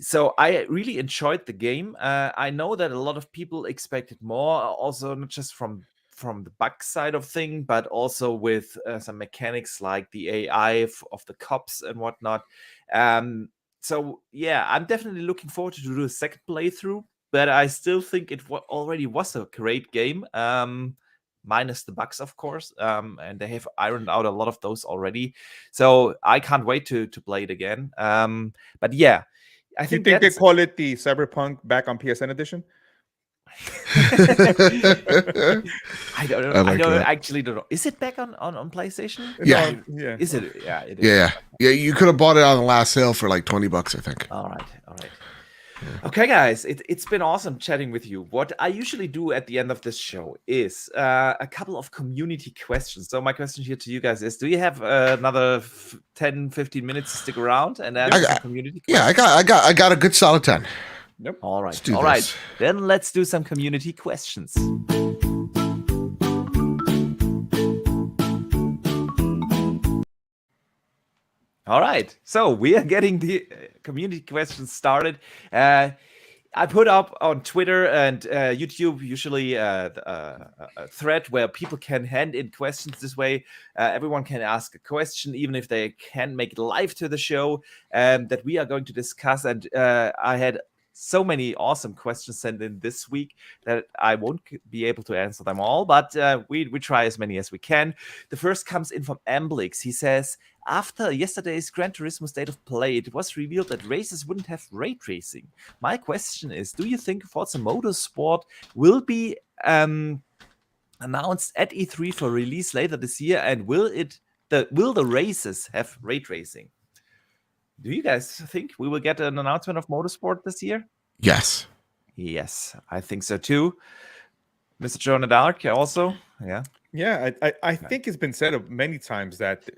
So I really enjoyed the game. I know that a lot of people expected more, also not just from the bug side of thing, but also with some mechanics like the AI of the cops and whatnot. So yeah, I'm definitely looking forward to do a second playthrough, but I still think it already was a great game, minus the bugs, of course, and they have ironed out a lot of those already. So I can't wait to play it again. But yeah, I think they call it the Cyberpunk back on PSN edition? I don't know. I actually don't know. Is it back on PlayStation? Yeah. Yeah. Is it? Yeah, it is. Yeah. You could have bought it on the last sale for like $20, I think. All right. Okay, guys, it's been awesome chatting with you. What I usually do at the end of this show is a couple of community questions. So my question here to you guys is, do you have another 10, 15 minutes to stick around and answer some community questions? Yeah, I got a good solid 10. Nope. All right. Then let's do some community questions. All right, so we are getting the community questions started. I put up on Twitter and YouTube usually a thread where people can hand in questions. This way, everyone can ask a question, even if they can't make it live to the show, that we are going to discuss. And I had so many awesome questions sent in this week that I won't be able to answer them all, but we try as many as we can. The first comes in from Amblix. He says, after yesterday's Gran Turismo State of Play, it was revealed that races wouldn't have ray tracing. My question is, do you think Forza Motorsport will be announced at E3 for release later this year, and will the races have ray tracing? Do you guys think we will get an announcement of Motorsport this year? Yes. Yes, I think so too. Mr. Joanna Dark also? Yeah. Yeah, I think it's been said many times that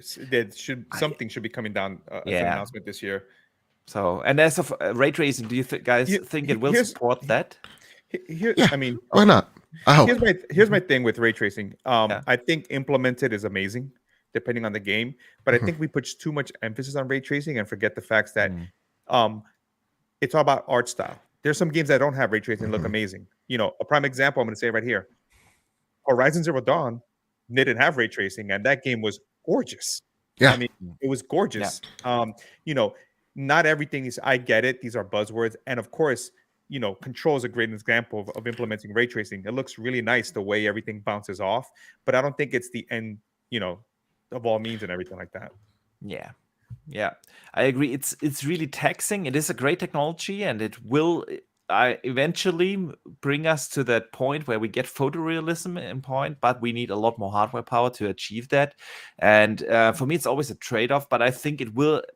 something should be coming down as an announcement this year. So, and as of ray tracing, do you guys think it will support that? I mean, why not? I hope. Here's my thing with ray tracing. I think implemented is amazing, depending on the game. But I think we put too much emphasis on ray tracing and forget the facts that it's all about art style. There's some games that don't have ray tracing and look amazing. You know, a prime example I'm going to say right here. Horizon Zero Dawn didn't have ray tracing, and that game was gorgeous. Yeah. I mean, it was gorgeous. You know, not everything is, I get it. These are buzzwords. And of course, Control is a great example of implementing ray tracing. It looks really nice the way everything bounces off, but I don't think it's the end, of all means and everything like that. Yeah, I agree. It's really taxing. It is a great technology, and it will eventually bring us to that point where we get photorealism in point, but we need a lot more hardware power to achieve that. And for me, it's always a trade-off, but I think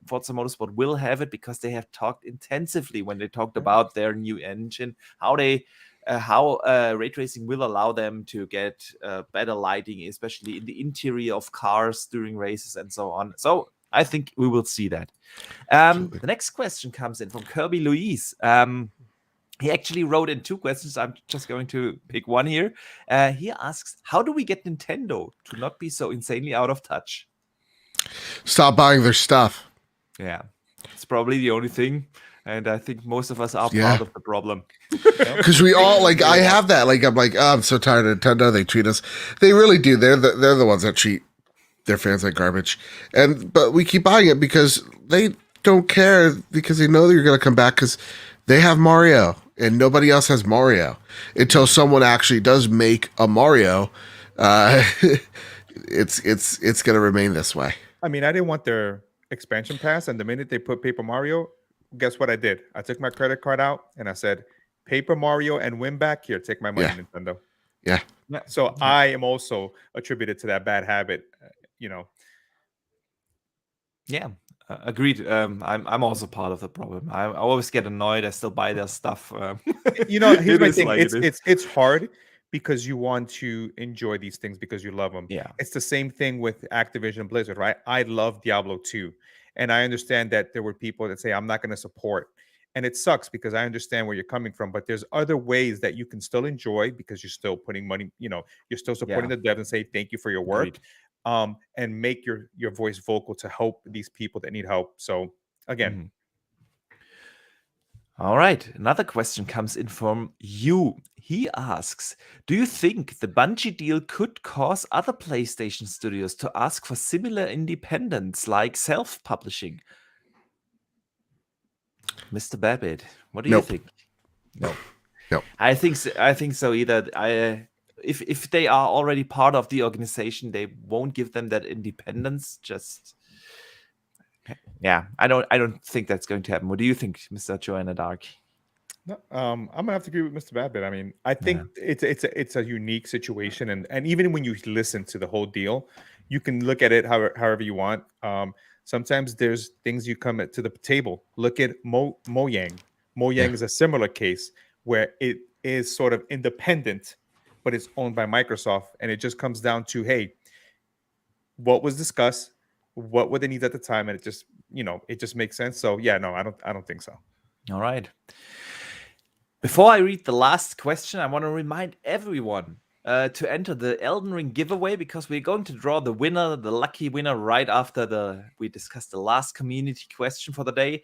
Forza Motorsport will have it because they have talked intensively when they talked about their new engine, how ray tracing will allow them to get better lighting, especially in the interior of cars during races and so on. So I think we will see that. The next question comes in from Kirby Luis. He actually wrote in 2 questions. I'm just going to pick one here. He asks, how do we get Nintendo to not be so insanely out of touch? Stop buying their stuff. Yeah, it's probably the only thing. And I think most of us are part of the problem. Because we all, I have that. I'm like, oh, I'm so tired of Nintendo. They treat us. They really do. They're the ones that treat their fans like garbage. But we keep buying it because they don't care, because they know that you're going to come back because they have Mario and nobody else has Mario until someone actually does make a Mario. It's going to remain this way. I mean, I didn't want their expansion pass, and the minute they put Paper Mario, guess what I did? I took my credit card out and I said, Paper Mario and win back. Here, take my money, Nintendo. Yeah. So I am also attributed to that bad habit, Yeah, agreed. I'm also part of the problem. I always get annoyed. I still buy their stuff. Here's my thing. It's hard because you want to enjoy these things because you love them. Yeah. It's the same thing with Activision Blizzard, right? I love Diablo 2. And I understand that there were people that say, I'm not going to support. And it sucks because I understand where you're coming from. But there's other ways that you can still enjoy because you're still putting money, you're still supporting the devs and say, thank you for your work. Agreed. And make your voice vocal to help these people that need help. So, again. All right. Another question comes in from you. He asks, do you think the Bungie deal could cause other PlayStation studios to ask for similar independence, like self-publishing? Mr. Babbitt, what do you think? No. I think so either. If they are already part of the organization, they won't give them that independence. I don't think that's going to happen. What do you think, Mr. Joanna Dark? No, I'm gonna have to agree with Mr. Babbitt. I mean, I think it's a unique situation, and even when you listen to the whole deal, you can look at it however you want. Sometimes there's things you come to the table. Look at Mojang. Mojang is a similar case where it is sort of independent, but it's owned by Microsoft, and it just comes down to, hey, what was discussed, what were the needs at the time, and it just makes sense. So I don't think so. All right. Before I read the last question, I want to remind everyone to enter the Elden Ring giveaway, because we're going to draw the lucky winner, right after we discussed the last community question for the day.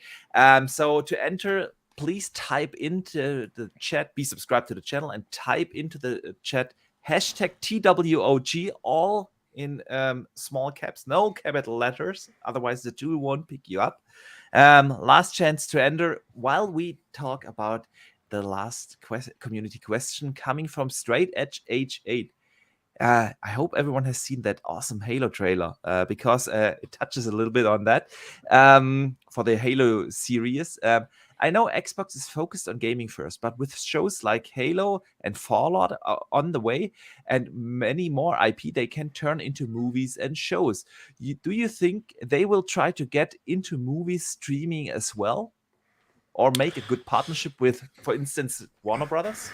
So to enter, please type into the chat, be subscribed to the channel, and type into the chat hashtag TWOG, all in small caps, no capital letters. Otherwise, the tool won't pick you up. Last chance to enter while we talk about the last community question coming from Straight Edge H8. I hope everyone has seen that awesome Halo trailer, because it touches a little bit on that for the Halo series. I know Xbox is focused on gaming first, but with shows like Halo and Fallout on the way and many more IP, they can turn into movies and shows. Do you think they will try to get into movie streaming as well? Or make a good partnership with, for instance, Warner Brothers?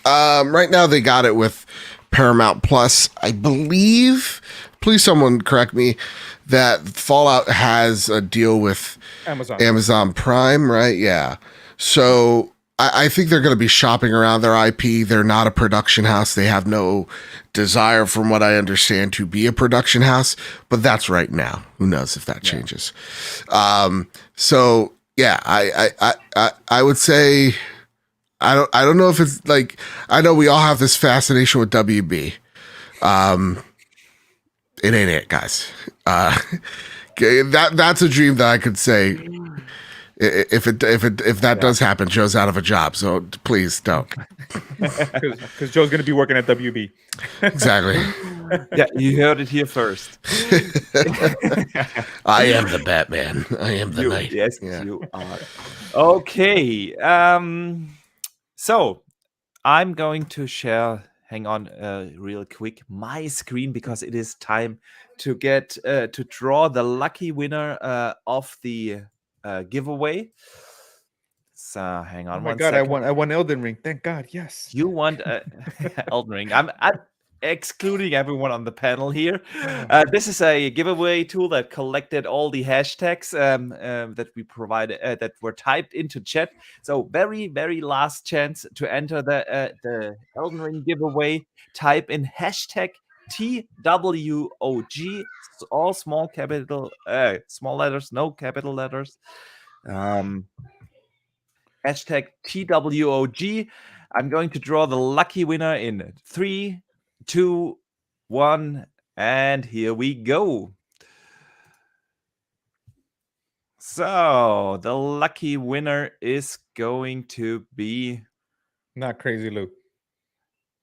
Right now they got it with Paramount Plus. I believe, please someone correct me, that Fallout has a deal with Amazon Prime, right? Yeah. So I think they're going to be shopping around their IP. They're not a production house. They have no desire, from what I understand, to be a production house. But that's right now. Who knows if that changes? So yeah, I would say I don't know if it's like, I know we all have this fascination with WB. It ain't it, guys. That's a dream that I could say If that does happen, Joe's out of a job. So please don't. Because Joe's going to be working at WB. Exactly. Yeah, you heard it here first. I am the Batman. I am the knight. Yes, Yeah. you are. Okay. So I'm going to share. Hang on, real quick, my screen, because it is time to get to draw the lucky winner of the giveaway. So hang on. Oh my one God, second. I won Elden Ring. Thank God. Yes. You want Elden Ring? I'm excluding everyone on the panel here. This is a giveaway tool that collected all the hashtags that we provided that were typed into chat. So very, very last chance to enter the Elden Ring giveaway. Type in hashtag TWOG, all small letters, no capital letters. Hashtag TWOG. I'm going to draw the lucky winner in 3, 2, 1, and here we go. So the lucky winner is going to be Not Crazy Lou.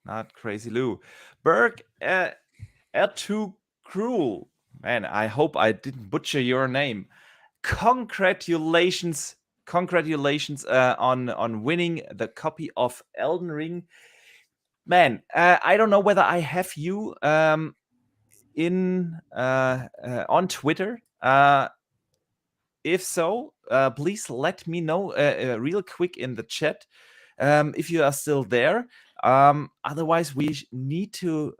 not Crazy Lou. Berg too cruel. Man, I hope I didn't butcher your name. Congratulations on winning the copy of Elden Ring. Man, I don't know whether I have you on Twitter. If so, please let me know real quick in the chat if you are still there. Otherwise, we need to.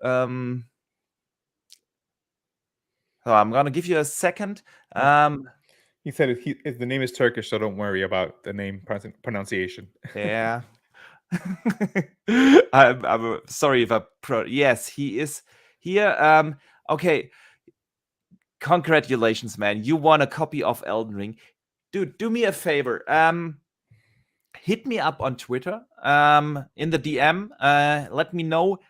So I'm gonna give you a second. He said the name is Turkish, so don't worry about the name pronunciation. Yeah. I'm sorry if yes, he is here. Okay. Congratulations, man. You won a copy of Elden Ring. Dude, do me a favor. Hit me up on Twitter. In the DM. Let me know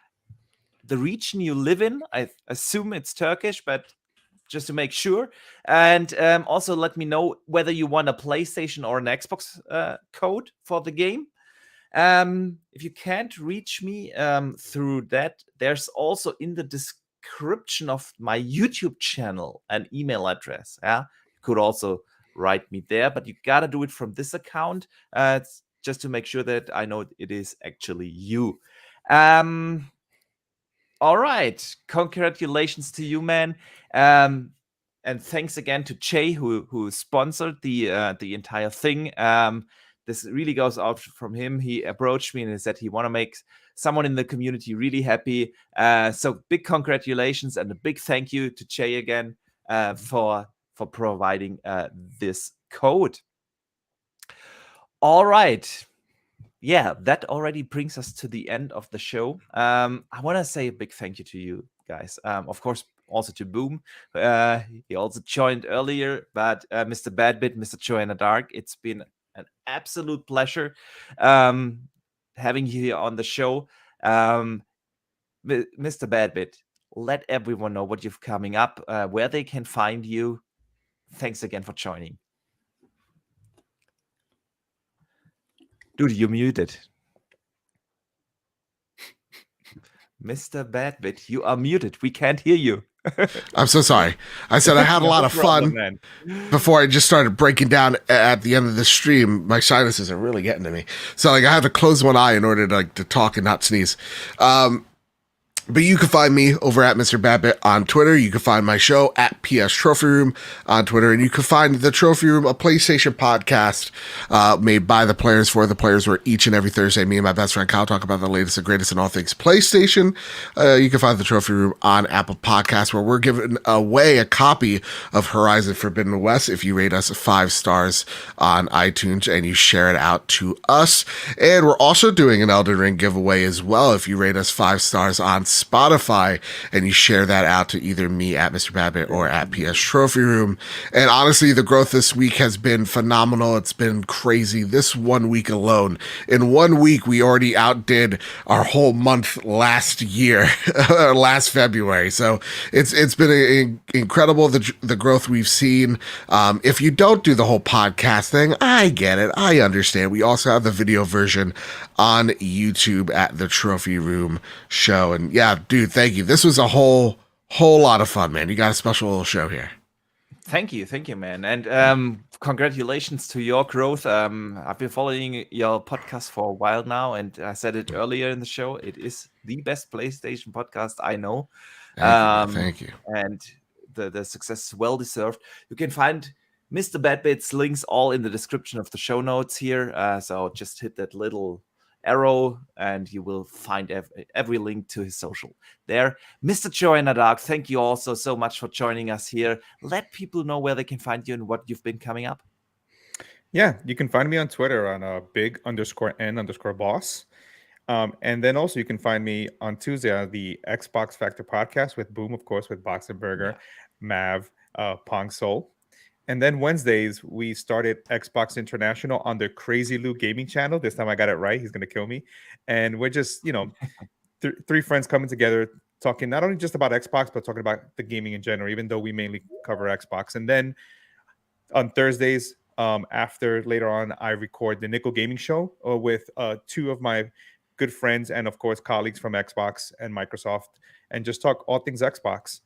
the region you live in. I assume it's Turkish, but just to make sure. And also let me know whether you want a PlayStation or an Xbox code for the game. If you can't reach me through that, there's also in the description of my YouTube channel an email address. Yeah, you could also write me there, but you gotta do it from this account. It's just to make sure that I know it is actually you. All right, congratulations to you, man. And thanks again to Jay who sponsored the entire thing. This really goes out from him. He approached me and he said he want to make someone in the community really happy. So big congratulations and a big thank you to Jay again for providing this code. All right. Yeah, that already brings us to the end of the show. I want to say a big thank you to you guys. Of course, also to Boom. He also joined earlier, but Mr. Badbit, Mr. Joanna Dark, it's been an absolute pleasure having you here on the show. Mr. Badbit, let everyone know what you've coming up, where they can find you. Thanks again for joining. Dude, you're muted. Mr. Badbit, you are muted. We can't hear you. I'm so sorry. I said I had a lot of fun before I just started breaking down at the end of the stream. My sinuses are really getting to me. So I have to close one eye in order to talk and not sneeze. But you can find me over at Mr. Badbit on Twitter. You can find my show at PS Trophy Room on Twitter. And you can find The Trophy Room, a PlayStation podcast made by the players for the players, where each and every Thursday, me and my best friend Kyle talk about the latest and greatest in all things PlayStation. You can find The Trophy Room on Apple Podcasts, where we're giving away a copy of Horizon Forbidden West if you rate us 5 stars on iTunes and you share it out to us. And we're also doing an Elden Ring giveaway as well if you rate us 5 stars on Spotify, and you share that out to either me at Mr. Babbitt or at PS Trophy Room. And honestly, the growth this week has been phenomenal. It's been crazy. This 1 week alone, in 1 week, we already outdid our whole month last year, last February. So it's been incredible, the growth we've seen. If you don't do the whole podcast thing, I get it. I understand. We also have the video version on YouTube at the Trophy Room Show. And yeah, dude, thank you. This was a whole lot of fun, man. You got a special little show here. Thank you, man. And congratulations to your growth. I've been following your podcast for a while now, and I said it earlier in the show. It is the best PlayStation podcast I know. Thank you. And the success is well deserved. You can find Mr. Badbit's links all in the description of the show notes here. So just hit that little arrow and you will find every link to his social there. Mr. Joanna Dark, thank you also so much for joining us here. Let people know where they can find you and what you've been coming up. Yeah, you can find me on Twitter on big_n_boss. And then also you can find me on Tuesday on the Xbox Factor podcast with Boom, of course, with Boxenberger, Mav, Pong Soul. And then Wednesdays, we started Xbox International on the Crazy Lou Gaming channel. This time I got it right. He's going to kill me. And we're just, three friends coming together, talking not only just about Xbox, but talking about the gaming in general, even though we mainly cover Xbox. And then on Thursdays, later on, I record the Nickel Gaming Show with two of my good friends and, of course, colleagues from Xbox and Microsoft, and just talk all things Xbox.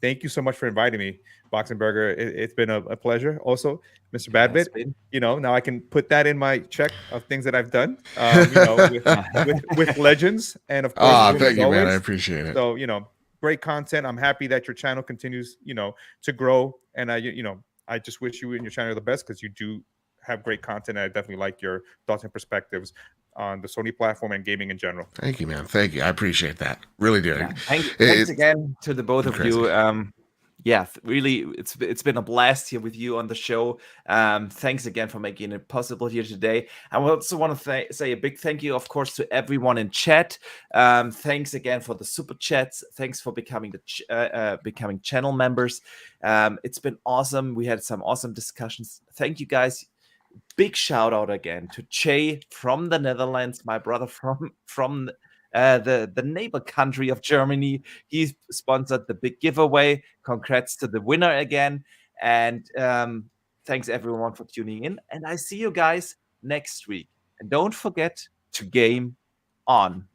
Thank you so much for inviting me, Boxenberger. It's been a pleasure. Also, Mr. Badbit, now I can put that in my check of things that I've done, with Legends. And of course, thank you, man. I appreciate it. So, great content. I'm happy that your channel continues, to grow. And I just wish you and your channel the best, because you do have great content. And I definitely like your thoughts and perspectives on the Sony platform and gaming in general. Thank you, man. Thank you. I appreciate that. Really do. Yeah. Thanks again to the both of you. Really, it's been a blast here with you on the show. Thanks again for making it possible here today. I also want to say a big thank you, of course, to everyone in chat. Thanks again for the super chats. Thanks for becoming becoming channel members. It's been awesome. We had some awesome discussions. Thank you, guys. Big shout out again to Jay from the Netherlands, my brother from the neighbor country of Germany. He sponsored the big giveaway. Congrats to the winner again. And thanks everyone for tuning in. And I see you guys next week. And don't forget to game on.